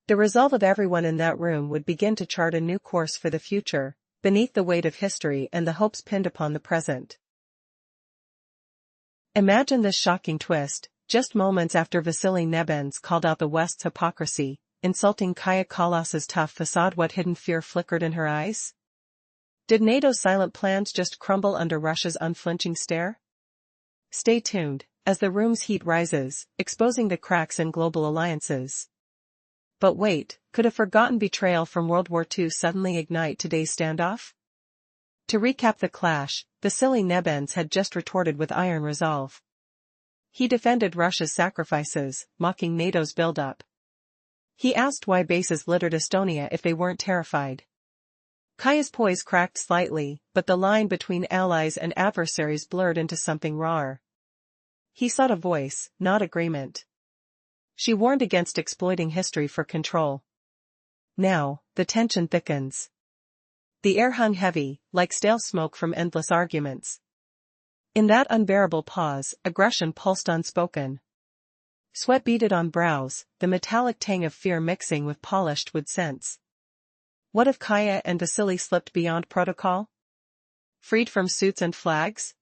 The resolve of everyone in that room would begin to chart a new course for the future, beneath the weight of history and the hopes pinned upon the present. Imagine this shocking twist: just moments after Vasiliy Nebunze called out the West's hypocrisy, insulting Kalasne's tough facade, what hidden fear flickered in her eyes? Did NATO's silent plans just crumble under Russia's unflinching stare? Stay tuned, as the room's heat rises, exposing the cracks in global alliances. But wait, could a forgotten betrayal from World War II suddenly ignite today's standoff? To recap the clash, Vasiliy Nebunze had just retorted with iron resolve. He defended Russia's sacrifices, mocking NATO's buildup. He asked why bases littered Estonia if they weren't terrified. Kaya's poise cracked slightly, but the line between allies and adversaries blurred into something rawer. He sought a voice, not agreement. She warned against exploiting history for control. Now, the tension thickens. The air hung heavy, like stale smoke from endless arguments. In that unbearable pause, aggression pulsed unspoken. Sweat beaded on brows, the metallic tang of fear mixing with polished wood scents. What if Kaya and Vasiliy slipped beyond protocol? Freed from suits and flags?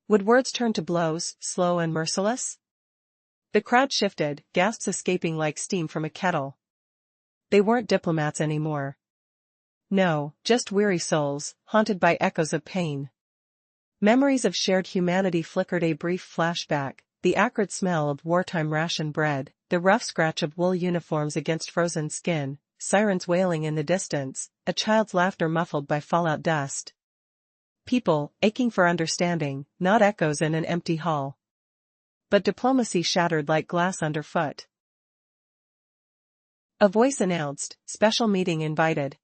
Would words turn to blows, slow and merciless? The crowd shifted, gasps escaping like steam from a kettle. They weren't diplomats anymore. No, just weary souls, haunted by echoes of pain. Memories of shared humanity flickered, a brief flashback: the acrid smell of wartime ration bread, the rough scratch of wool uniforms against frozen skin, sirens wailing in the distance, a child's laughter muffled by fallout dust. People, aching for understanding, not echoes in an empty hall. But diplomacy shattered like glass underfoot. A voice announced: "Special meeting invited.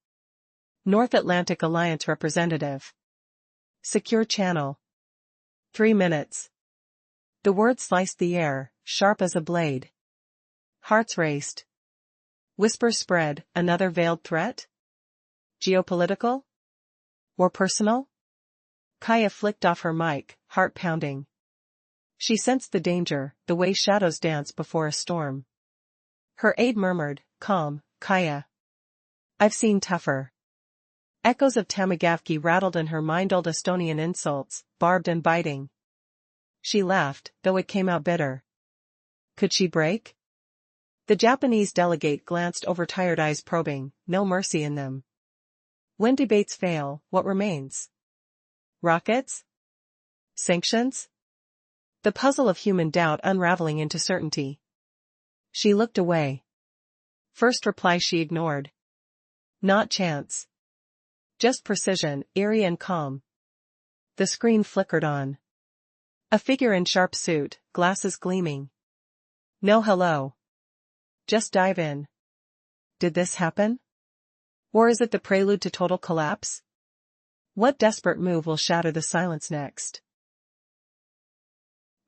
North Atlantic Alliance representative. Secure channel. 3 minutes." The word sliced the air, sharp as a blade. Hearts raced. Whispers spread: another veiled threat? Geopolitical? Or personal? Kaya flicked off her mic, heart pounding. She sensed the danger, the way shadows dance before a storm. Her aide murmured: "Calm, Kaya. I've seen tougher." Echoes of Tamagavki rattled in her mind, old Estonian insults, barbed and biting. She laughed, though it came out bitter. Could she break? The Japanese delegate glanced over, tired eyes probing, no mercy in them. When debates fail, what remains? Rockets? Sanctions? The puzzle of human doubt unraveling into certainty. She looked away. First reply she ignored. Not chance. Just precision, eerie and calm. The screen flickered on. A figure in sharp suit, glasses gleaming. No hello. Just dive in. Did this happen? Or is it the prelude to total collapse? What desperate move will shatter the silence next?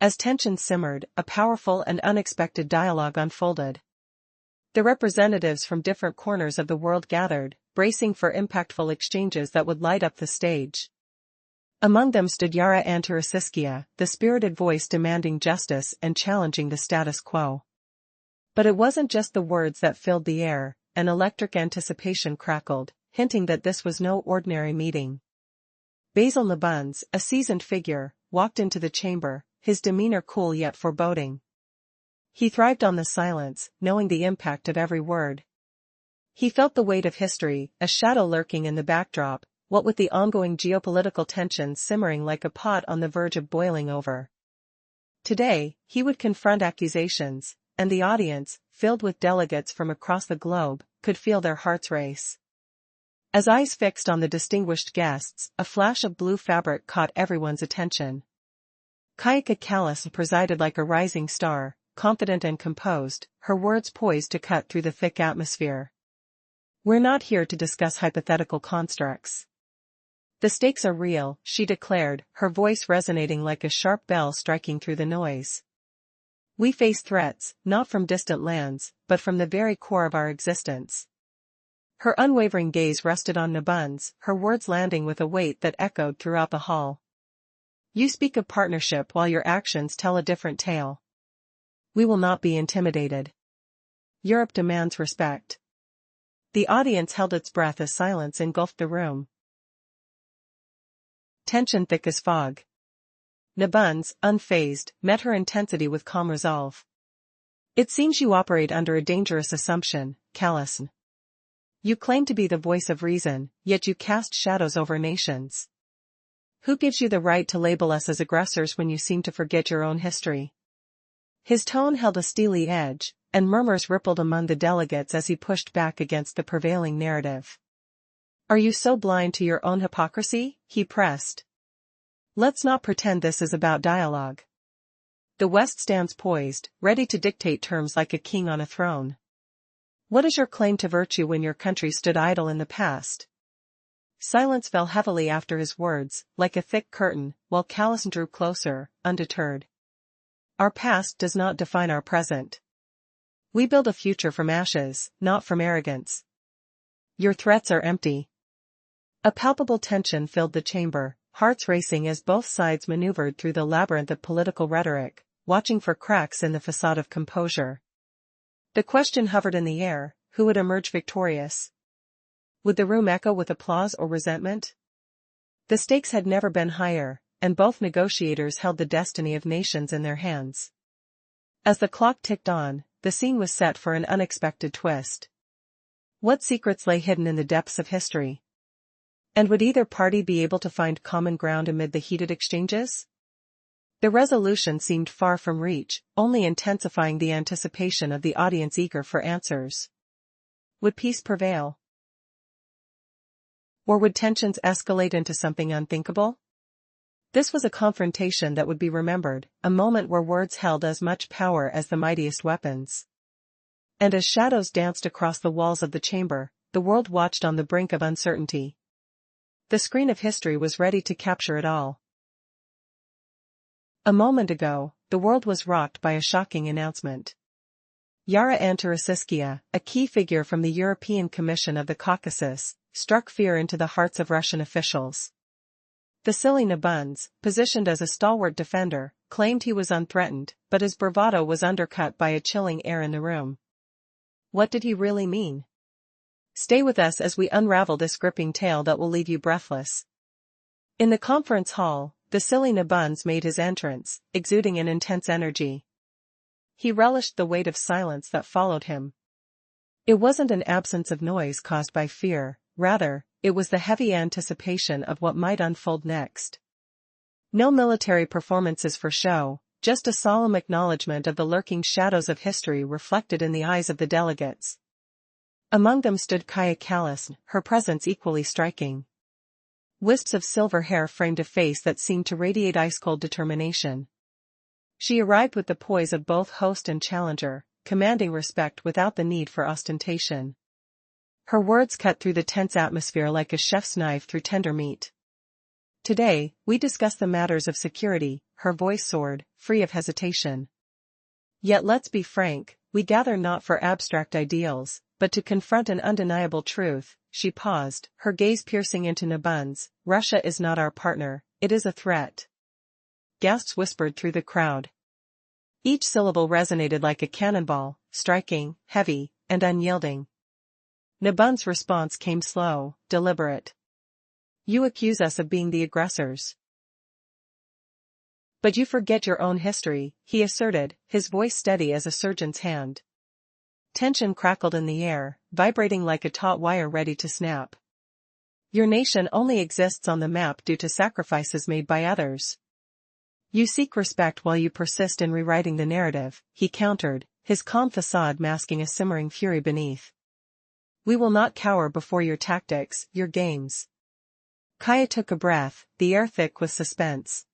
As tension simmered, a powerful and unexpected dialogue unfolded. The representatives from different corners of the world gathered, bracing for impactful exchanges that would light up the stage. Among them stood Yara Antarasiskia, the spirited voice demanding justice and challenging the status quo. But it wasn't just the words that filled the air. An electric anticipation crackled, hinting that this was no ordinary meeting. Vasiliy Nebunze, a seasoned figure, walked into the chamber, his demeanor cool yet foreboding. He thrived on the silence, knowing the impact of every word. He felt the weight of history, a shadow lurking in the backdrop, what with the ongoing geopolitical tensions simmering like a pot on the verge of boiling over. Today, he would confront accusations, and the audience, filled with delegates from across the globe, could feel their hearts race. As eyes fixed on the distinguished guests, a flash of blue fabric caught everyone's attention. Kalasne presided like a rising star, confident and composed, her words poised to cut through the thick atmosphere. "We're not here to discuss hypothetical constructs. The stakes are real," she declared, her voice resonating like a sharp bell striking through the noise. "We face threats, not from distant lands, but from the very core of our existence." Her unwavering gaze rested on Nebunze, her words landing with a weight that echoed throughout the hall. "You speak of partnership while your actions tell a different tale. We will not be intimidated. Europe demands respect." The audience held its breath as silence engulfed the room. Tension thick as fog. Nebunze, unfazed, met her intensity with calm resolve. "It seems you operate under a dangerous assumption, Kalasne. You claim to be the voice of reason, yet you cast shadows over nations. Who gives you the right to label us as aggressors when you seem to forget your own history?" His tone held a steely edge, and murmurs rippled among the delegates as he pushed back against the prevailing narrative. "Are you so blind to your own hypocrisy?" he pressed. "Let's not pretend this is about dialogue. The West stands poised, ready to dictate terms like a king on a throne. What is your claim to virtue when your country stood idle in the past?" Silence fell heavily after his words, like a thick curtain, while Kalasne drew closer, undeterred. "Our past does not define our present. We build a future from ashes, not from arrogance. Your threats are empty." A palpable tension filled the chamber, hearts racing as both sides maneuvered through the labyrinth of political rhetoric, watching for cracks in the facade of composure. The question hovered in the air: who would emerge victorious? Would the room echo with applause or resentment? The stakes had never been higher, and both negotiators held the destiny of nations in their hands. As the clock ticked on, the scene was set for an unexpected twist. What secrets lay hidden in the depths of history? And would either party be able to find common ground amid the heated exchanges? The resolution seemed far from reach, only intensifying the anticipation of the audience eager for answers. Would peace prevail? Or would tensions escalate into something unthinkable? This was a confrontation that would be remembered, a moment where words held as much power as the mightiest weapons. And as shadows danced across the walls of the chamber, the world watched on the brink of uncertainty. The screen of history was ready to capture it all. A moment ago, the world was rocked by a shocking announcement. Yara Antarasiskia, a key figure from the European Commission of the Caucasus, struck fear into the hearts of Russian officials. Vasiliy Nebunze, positioned as a stalwart defender, claimed he was unthreatened, but his bravado was undercut by a chilling air in the room. What did he really mean? Stay with us as we unravel this gripping tale that will leave you breathless. In the conference hall, Vasiliy Nebunze made his entrance, exuding an intense energy. He relished the weight of silence that followed him. It wasn't an absence of noise caused by fear, rather, it was the heavy anticipation of what might unfold next. No military performances for show, just a solemn acknowledgement of the lurking shadows of history reflected in the eyes of the delegates. Among them stood Kalasne, her presence equally striking. Wisps of silver hair framed a face that seemed to radiate ice-cold determination. She arrived with the poise of both host and challenger, commanding respect without the need for ostentation. Her words cut through the tense atmosphere like a chef's knife through tender meat. "Today, we discuss the matters of security," her voice soared, free of hesitation. "Yet let's be frank, we gather not for abstract ideals, but to confront an undeniable truth." She paused, her gaze piercing into Nebunze. "Russia is not our partner, it is a threat." Gasps whispered through the crowd. Each syllable resonated like a cannonball, striking, heavy, and unyielding. Nebunze's response came slow, deliberate. "You accuse us of being the aggressors. But you forget your own history," he asserted, his voice steady as a surgeon's hand. Tension crackled in the air, vibrating like a taut wire ready to snap. Your nation only exists on the map due to sacrifices made by others. You seek respect while you persist in rewriting the narrative, he countered, his calm facade masking a simmering fury beneath. We will not cower before your tactics, your games. Kaya took a breath, the air thick with suspense.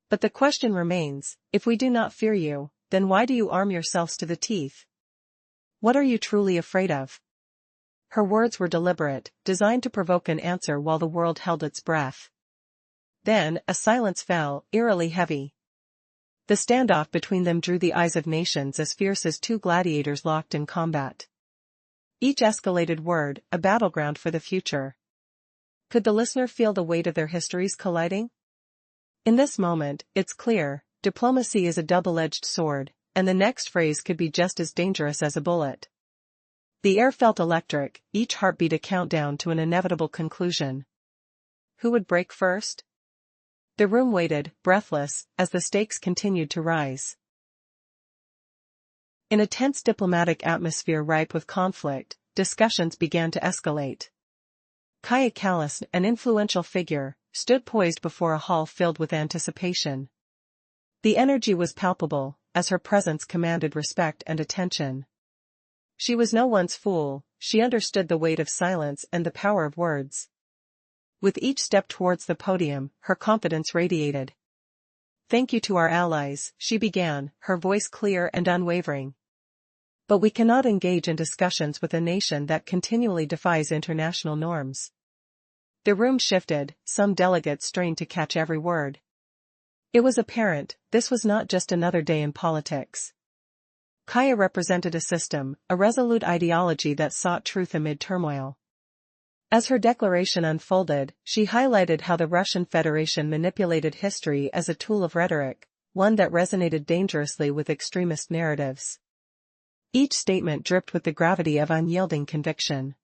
But the question remains, if we do not fear you, then why do you arm yourselves to the teeth? What are you truly afraid of? Her words were deliberate, designed to provoke an answer while the world held its breath. Then, a silence fell, eerily heavy. The standoff between them drew the eyes of nations as fierce as two gladiators locked in combat. Each escalated word, a battleground for the future. Could the listener feel the weight of their histories colliding? In this moment, it's clear, diplomacy is a double-edged sword, and the next phrase could be just as dangerous as a bullet. The air felt electric, each heartbeat a countdown to an inevitable conclusion. Who would break first? The room waited, breathless, as the stakes continued to rise. In a tense diplomatic atmosphere ripe with conflict, discussions began to escalate. Kalasne, an influential figure, stood poised before a hall filled with anticipation. The energy was palpable, as her presence commanded respect and attention. She was no one's fool, she understood the weight of silence and the power of words. With each step towards the podium, her confidence radiated. Thank you to our allies, she began, her voice clear and unwavering. But we cannot engage in discussions with a nation that continually defies international norms. The room shifted, some delegates strained to catch every word. It was apparent, this was not just another day in politics. Kaya represented a system, a resolute ideology that sought truth amid turmoil. As her declaration unfolded, she highlighted how the Russian Federation manipulated history as a tool of rhetoric, one that resonated dangerously with extremist narratives. Each statement dripped with the gravity of unyielding conviction.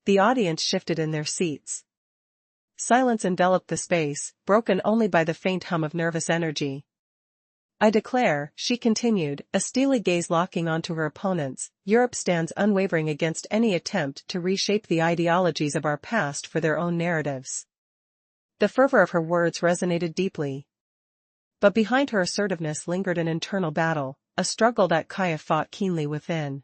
The audience shifted in their seats. Silence enveloped the space, broken only by the faint hum of nervous energy. I declare, she continued, a steely gaze locking onto her opponents, Europe stands unwavering against any attempt to reshape the ideologies of our past for their own narratives. The fervor of her words resonated deeply. But behind her assertiveness lingered an internal battle, a struggle that Kaya fought keenly within.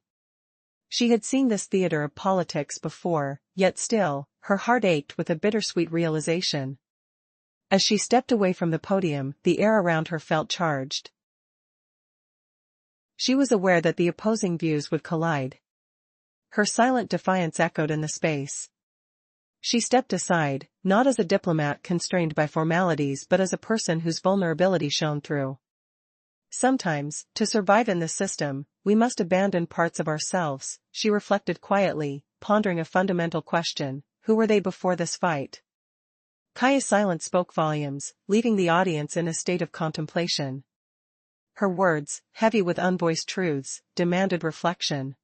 She had seen this theater of politics before, yet still, her heart ached with a bittersweet realization. As she stepped away from the podium, the air around her felt charged. She was aware that the opposing views would collide. Her silent defiance echoed in the space. She stepped aside, not as a diplomat constrained by formalities but as a person whose vulnerability shone through. Sometimes, to survive in this system, we must abandon parts of ourselves, she reflected quietly, pondering a fundamental question: who were they before this fight? Kaya's silence spoke volumes, leaving the audience in a state of contemplation. Her words, heavy with unvoiced truths, demanded reflection.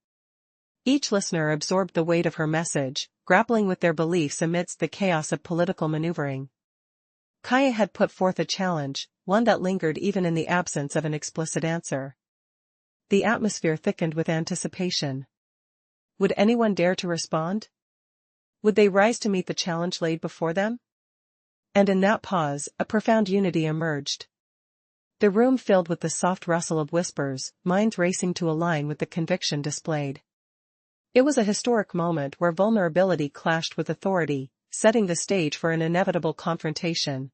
Each listener absorbed the weight of her message, grappling with their beliefs amidst the chaos of political maneuvering. Kaya had put forth a challenge, one that lingered even in the absence of an explicit answer. The atmosphere thickened with anticipation. Would anyone dare to respond? Would they rise to meet the challenge laid before them? And in that pause, a profound unity emerged. The room filled with the soft rustle of whispers, minds racing to align with the conviction displayed. It was a historic moment where vulnerability clashed with authority, setting the stage for an inevitable confrontation.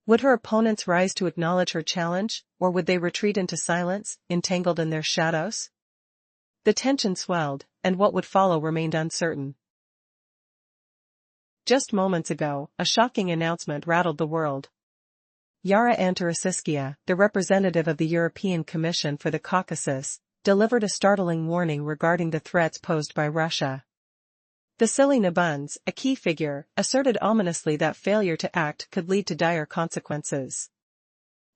Would her opponents rise to acknowledge her challenge, or would they retreat into silence, entangled in their shadows? The tension swelled, and what would follow remained uncertain. Just moments ago, a shocking announcement rattled the world. Yara Antarasiskia, the representative of the European Commission for the Caucasus, delivered a startling warning regarding the threats posed by Russia. Vasiliy Nebunze, a key figure, asserted ominously that failure to act could lead to dire consequences.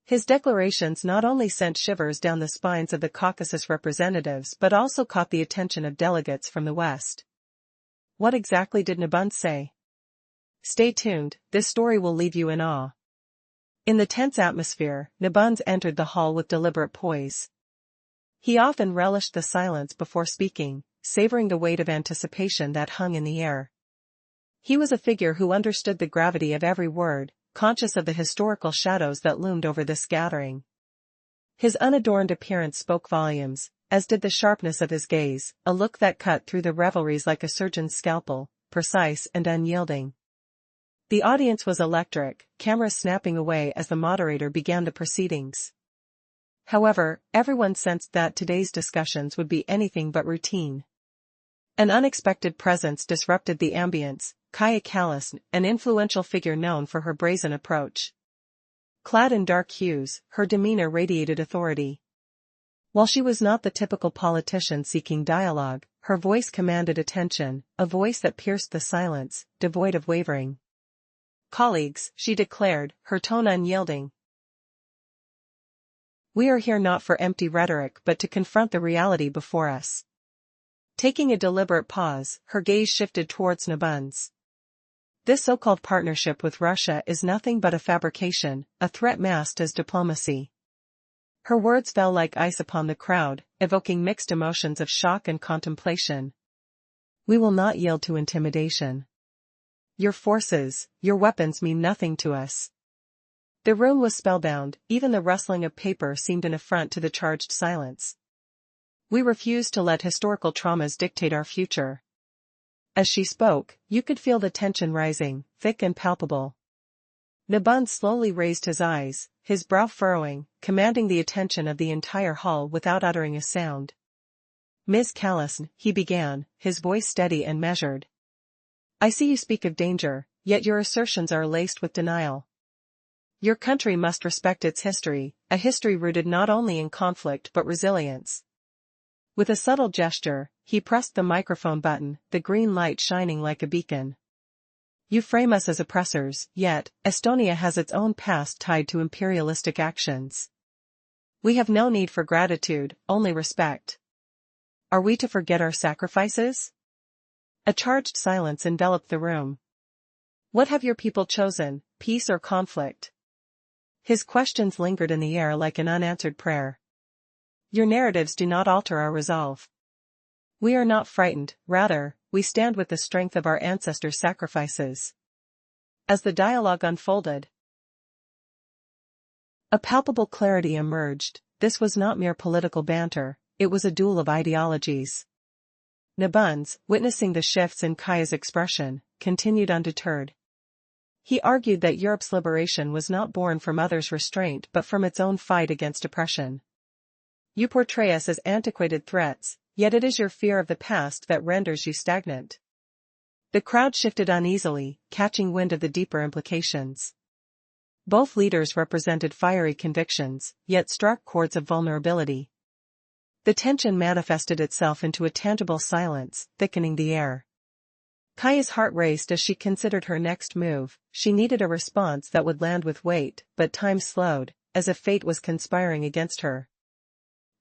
His declarations not only sent shivers down the spines of the Caucasus representatives but also caught the attention of delegates from the West. What exactly did Nebunze say? Stay tuned, this story will leave you in awe. In the tense atmosphere, Nebunze entered the hall with deliberate poise. He often relished the silence before speaking, savoring the weight of anticipation that hung in the air. He was a figure who understood the gravity of every word, conscious of the historical shadows that loomed over this gathering. His unadorned appearance spoke volumes, as did the sharpness of his gaze, a look that cut through the revelries like a surgeon's scalpel, precise and unyielding. The audience was electric, cameras snapping away as the moderator began the proceedings. However, everyone sensed that today's discussions would be anything but routine. An unexpected presence disrupted the ambience, Kalasne, an influential figure known for her brazen approach. Clad in dark hues, her demeanor radiated authority. While she was not the typical politician seeking dialogue, her voice commanded attention, a voice that pierced the silence, devoid of wavering. "Colleagues," she declared, her tone unyielding. "We are here not for empty rhetoric but to confront the reality before us." Taking a deliberate pause, her gaze shifted towards Nebunze. "This so-called partnership with Russia is nothing but a fabrication, a threat masked as diplomacy." Her words fell like ice upon the crowd, evoking mixed emotions of shock and contemplation. "We will not yield to intimidation. Your forces, your weapons mean nothing to us." The room was spellbound, even the rustling of paper seemed an affront to the charged silence. "We refuse to let historical traumas dictate our future." As she spoke, you could feel the tension rising, thick and palpable. Nebunze slowly raised his eyes, his brow furrowing, commanding the attention of the entire hall without uttering a sound. "Ms. Kalasne," he began, his voice steady and measured. "I see you speak of danger, yet your assertions are laced with denial. Your country must respect its history, a history rooted not only in conflict but resilience." With a subtle gesture, he pressed the microphone button, the green light shining like a beacon. "You frame us as oppressors, yet, Estonia has its own past tied to imperialistic actions. We have no need for gratitude, only respect. Are we to forget our sacrifices?" A charged silence enveloped the room. "What have your people chosen, peace or conflict?" His questions lingered in the air like an unanswered prayer. "Your narratives do not alter our resolve. We are not frightened, rather, we stand with the strength of our ancestors' sacrifices." As the dialogue unfolded, a palpable clarity emerged. This was not mere political banter, it was a duel of ideologies. Nebunze, witnessing the shifts in Kaya's expression, continued undeterred. He argued that Europe's liberation was not born from others' restraint but from its own fight against oppression. "You portray us as antiquated threats, yet it is your fear of the past that renders you stagnant." The crowd shifted uneasily, catching wind of the deeper implications. Both leaders represented fiery convictions, yet struck chords of vulnerability. The tension manifested itself into a tangible silence, thickening the air. Kaya's heart raced as she considered her next move. She needed a response that would land with weight, but time slowed, as if fate was conspiring against her.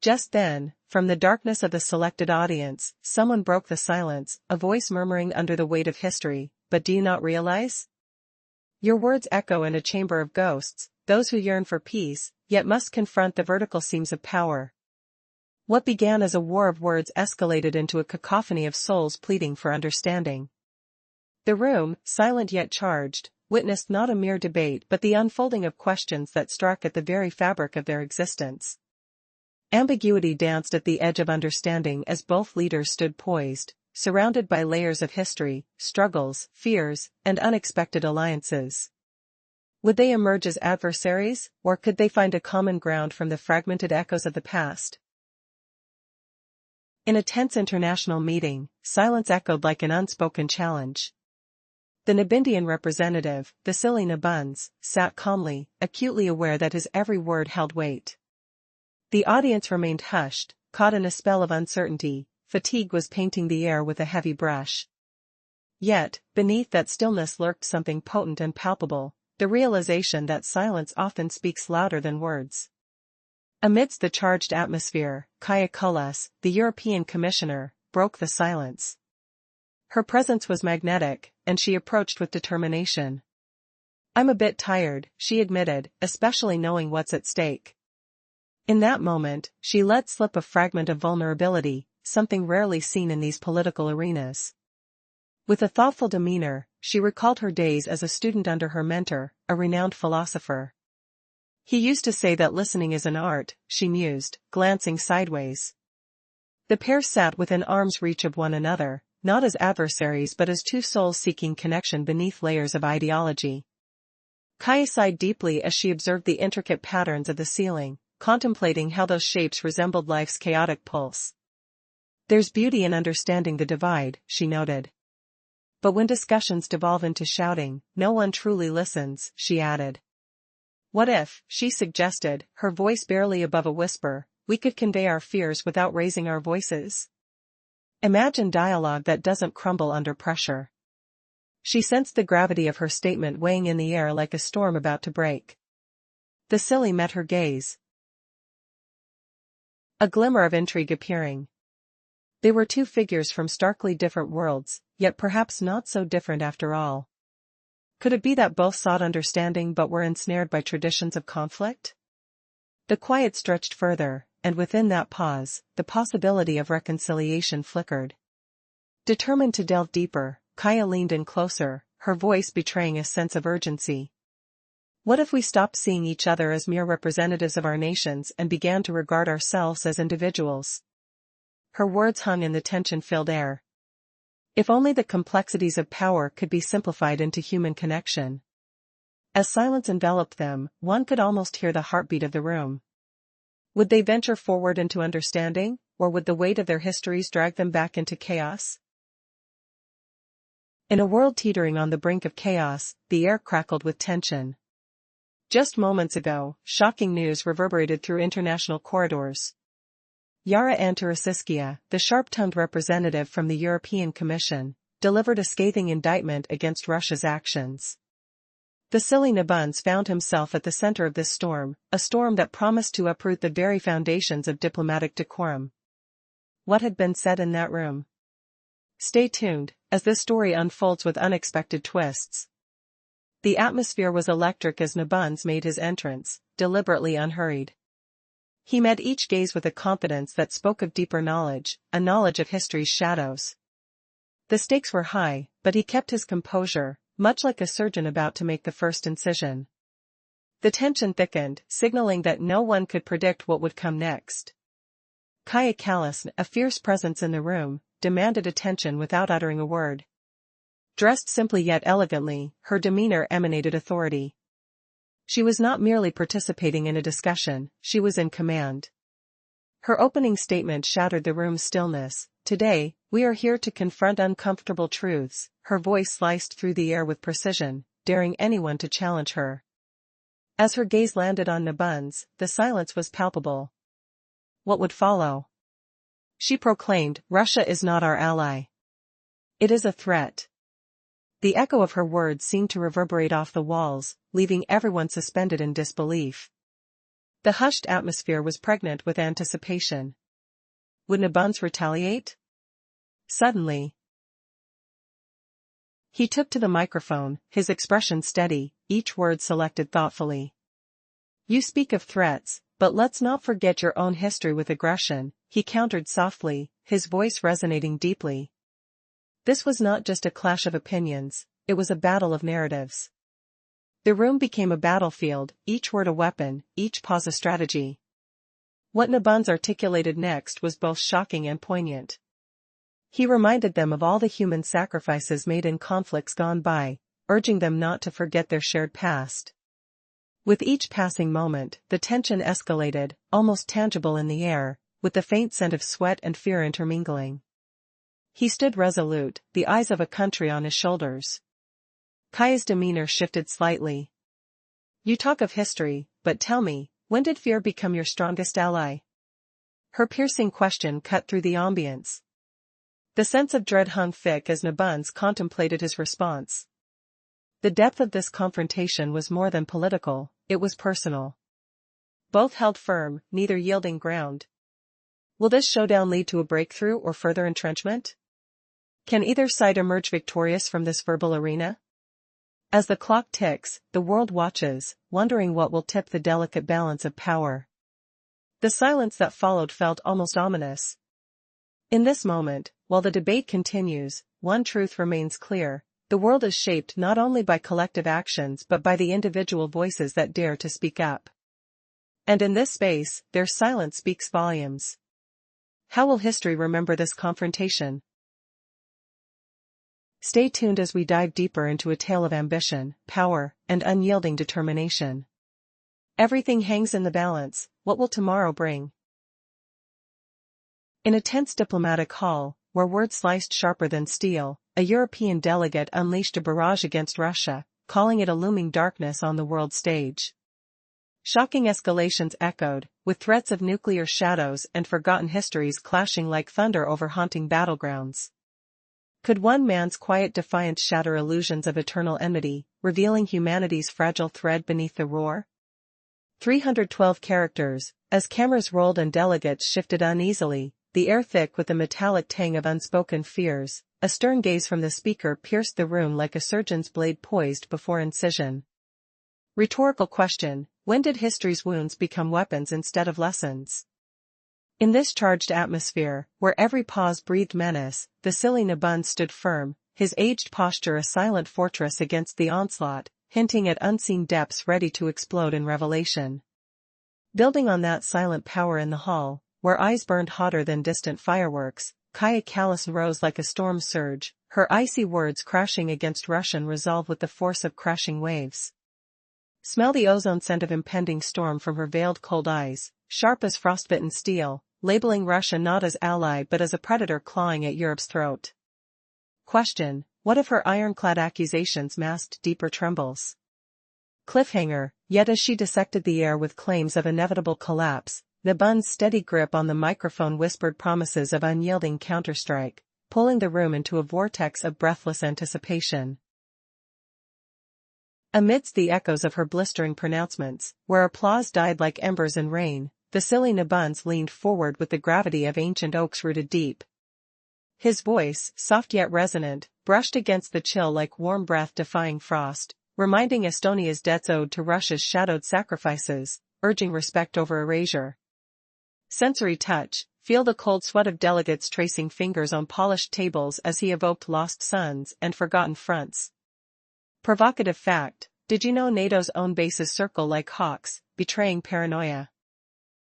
Just then, from the darkness of the selected audience, someone broke the silence, a voice murmuring under the weight of history, "But do you not realize? Your words echo in a chamber of ghosts, those who yearn for peace, yet must confront the vertical seams of power." What began as a war of words escalated into a cacophony of souls pleading for understanding. The room, silent yet charged, witnessed not a mere debate but the unfolding of questions that struck at the very fabric of their existence. Ambiguity danced at the edge of understanding as both leaders stood poised, surrounded by layers of history, struggles, fears, and unexpected alliances. Would they emerge as adversaries, or could they find a common ground from the fragmented echoes of the past? In a tense international meeting, silence echoed like an unspoken challenge. The Nebunzian representative, Vasiliy Nebunze, sat calmly, acutely aware that his every word held weight. The audience remained hushed, caught in a spell of uncertainty. Fatigue was painting the air with a heavy brush. Yet, beneath that stillness lurked something potent and palpable, the realization that silence often speaks louder than words. Amidst the charged atmosphere, Kalasne, the European Commissioner, broke the silence. Her presence was magnetic, and she approached with determination. "I'm a bit tired," she admitted, "especially knowing what's at stake." In that moment, she let slip a fragment of vulnerability, something rarely seen in these political arenas. With a thoughtful demeanor, she recalled her days as a student under her mentor, a renowned philosopher. He used to say that listening is an art, she mused, glancing sideways. The pair sat within arm's reach of one another, not as adversaries but as two souls seeking connection beneath layers of ideology. Kaya sighed deeply as she observed the intricate patterns of the ceiling, contemplating how those shapes resembled life's chaotic pulse. There's beauty in understanding the divide, she noted. But when discussions devolve into shouting, no one truly listens, she added. What if, she suggested, her voice barely above a whisper, we could convey our fears without raising our voices? Imagine dialogue that doesn't crumble under pressure. She sensed the gravity of her statement weighing in the air like a storm about to break. Vasiliy met her gaze. A glimmer of intrigue appearing. They were two figures from starkly different worlds, yet perhaps not so different after all. Could it be that both sought understanding but were ensnared by traditions of conflict? The quiet stretched further, and within that pause, the possibility of reconciliation flickered. Determined to delve deeper, Kaya leaned in closer, her voice betraying a sense of urgency. What if we stopped seeing each other as mere representatives of our nations and began to regard ourselves as individuals? Her words hung in the tension-filled air. If only the complexities of power could be simplified into human connection. As silence enveloped them, one could almost hear the heartbeat of the room. Would they venture forward into understanding, or would the weight of their histories drag them back into chaos? In a world teetering on the brink of chaos, the air crackled with tension. Just moments ago, shocking news reverberated through international corridors. Yara Antarasiskia, the sharp-tongued representative from the European Commission, delivered a scathing indictment against Russia's actions. Vasiliy Nebunze found himself at the center of this storm, a storm that promised to uproot the very foundations of diplomatic decorum. What had been said in that room? Stay tuned, as this story unfolds with unexpected twists. The atmosphere was electric as Nebunze made his entrance, deliberately unhurried. He met each gaze with a confidence that spoke of deeper knowledge, a knowledge of history's shadows. The stakes were high, but he kept his composure, much like a surgeon about to make the first incision. The tension thickened, signaling that no one could predict what would come next. Kalasne, a fierce presence in the room, demanded attention without uttering a word. Dressed simply yet elegantly, her demeanor emanated authority. She was not merely participating in a discussion, she was in command. Her opening statement shattered the room's stillness. Today, we are here to confront uncomfortable truths. Her voice sliced through the air with precision, daring anyone to challenge her. As her gaze landed on Nebunze, the silence was palpable. What would follow? She proclaimed, Russia is not our ally. It is a threat. The echo of her words seemed to reverberate off the walls, leaving everyone suspended in disbelief. The hushed atmosphere was pregnant with anticipation. Would Nebunze retaliate? Suddenly, he took to the microphone, his expression steady, each word selected thoughtfully. You speak of threats, but let's not forget your own history with aggression, he countered softly, his voice resonating deeply. This was not just a clash of opinions, it was a battle of narratives. The room became a battlefield, each word a weapon, each pause a strategy. What Nebunze articulated next was both shocking and poignant. He reminded them of all the human sacrifices made in conflicts gone by, urging them not to forget their shared past. With each passing moment, the tension escalated, almost tangible in the air, with the faint scent of sweat and fear intermingling. He stood resolute, the eyes of a country on his shoulders. Kaya's demeanor shifted slightly. You talk of history, but tell me, when did fear become your strongest ally? Her piercing question cut through the ambience. The sense of dread hung thick as Nebunze contemplated his response. The depth of this confrontation was more than political, it was personal. Both held firm, neither yielding ground. Will this showdown lead to a breakthrough or further entrenchment? Can either side emerge victorious from this verbal arena? As the clock ticks, the world watches, wondering what will tip the delicate balance of power. The silence that followed felt almost ominous. In this moment, while the debate continues, one truth remains clear: the world is shaped not only by collective actions but by the individual voices that dare to speak up. And in this space, their silence speaks volumes. How will history remember this confrontation? Stay tuned as we dive deeper into a tale of ambition, power, and unyielding determination. Everything hangs in the balance. What will tomorrow bring? In a tense diplomatic hall, where words sliced sharper than steel, a European delegate unleashed a barrage against Russia, calling it a looming darkness on the world stage. Shocking escalations echoed, with threats of nuclear shadows and forgotten histories clashing like thunder over haunting battlegrounds. Could one man's quiet defiance shatter illusions of eternal enmity, revealing humanity's fragile thread beneath the roar? 312 characters. As cameras rolled and delegates shifted uneasily, the air thick with the metallic tang of unspoken fears, a stern gaze from the speaker pierced the room like a surgeon's blade poised before incision. Rhetorical question: when did history's wounds become weapons instead of lessons? In this charged atmosphere, where every pause breathed menace, Vasiliy Nebunze stood firm, his aged posture a silent fortress against the onslaught, hinting at unseen depths ready to explode in revelation. Building on that silent power in the hall, where eyes burned hotter than distant fireworks, Kalasne rose like a storm surge, her icy words crashing against Russian resolve with the force of crashing waves. Smell the ozone scent of impending storm from her veiled cold eyes, sharp as frostbitten steel, labeling Russia not as ally but as a predator clawing at Europe's throat. Question: what if her ironclad accusations masked deeper trembles? Cliffhanger: yet as she dissected the air with claims of inevitable collapse, Nebunze's steady grip on the microphone whispered promises of unyielding counterstrike, pulling the room into a vortex of breathless anticipation. Amidst the echoes of her blistering pronouncements, where applause died like embers in rain, Vasiliy Nebunze leaned forward with the gravity of ancient oaks rooted deep. His voice, soft yet resonant, brushed against the chill like warm breath defying frost, reminding Estonia's debts owed to Russia's shadowed sacrifices, urging respect over erasure. Sensory touch: feel the cold sweat of delegates tracing fingers on polished tables as he evoked lost sons and forgotten fronts. Provocative fact: did you know NATO's own bases circle like hawks, betraying paranoia?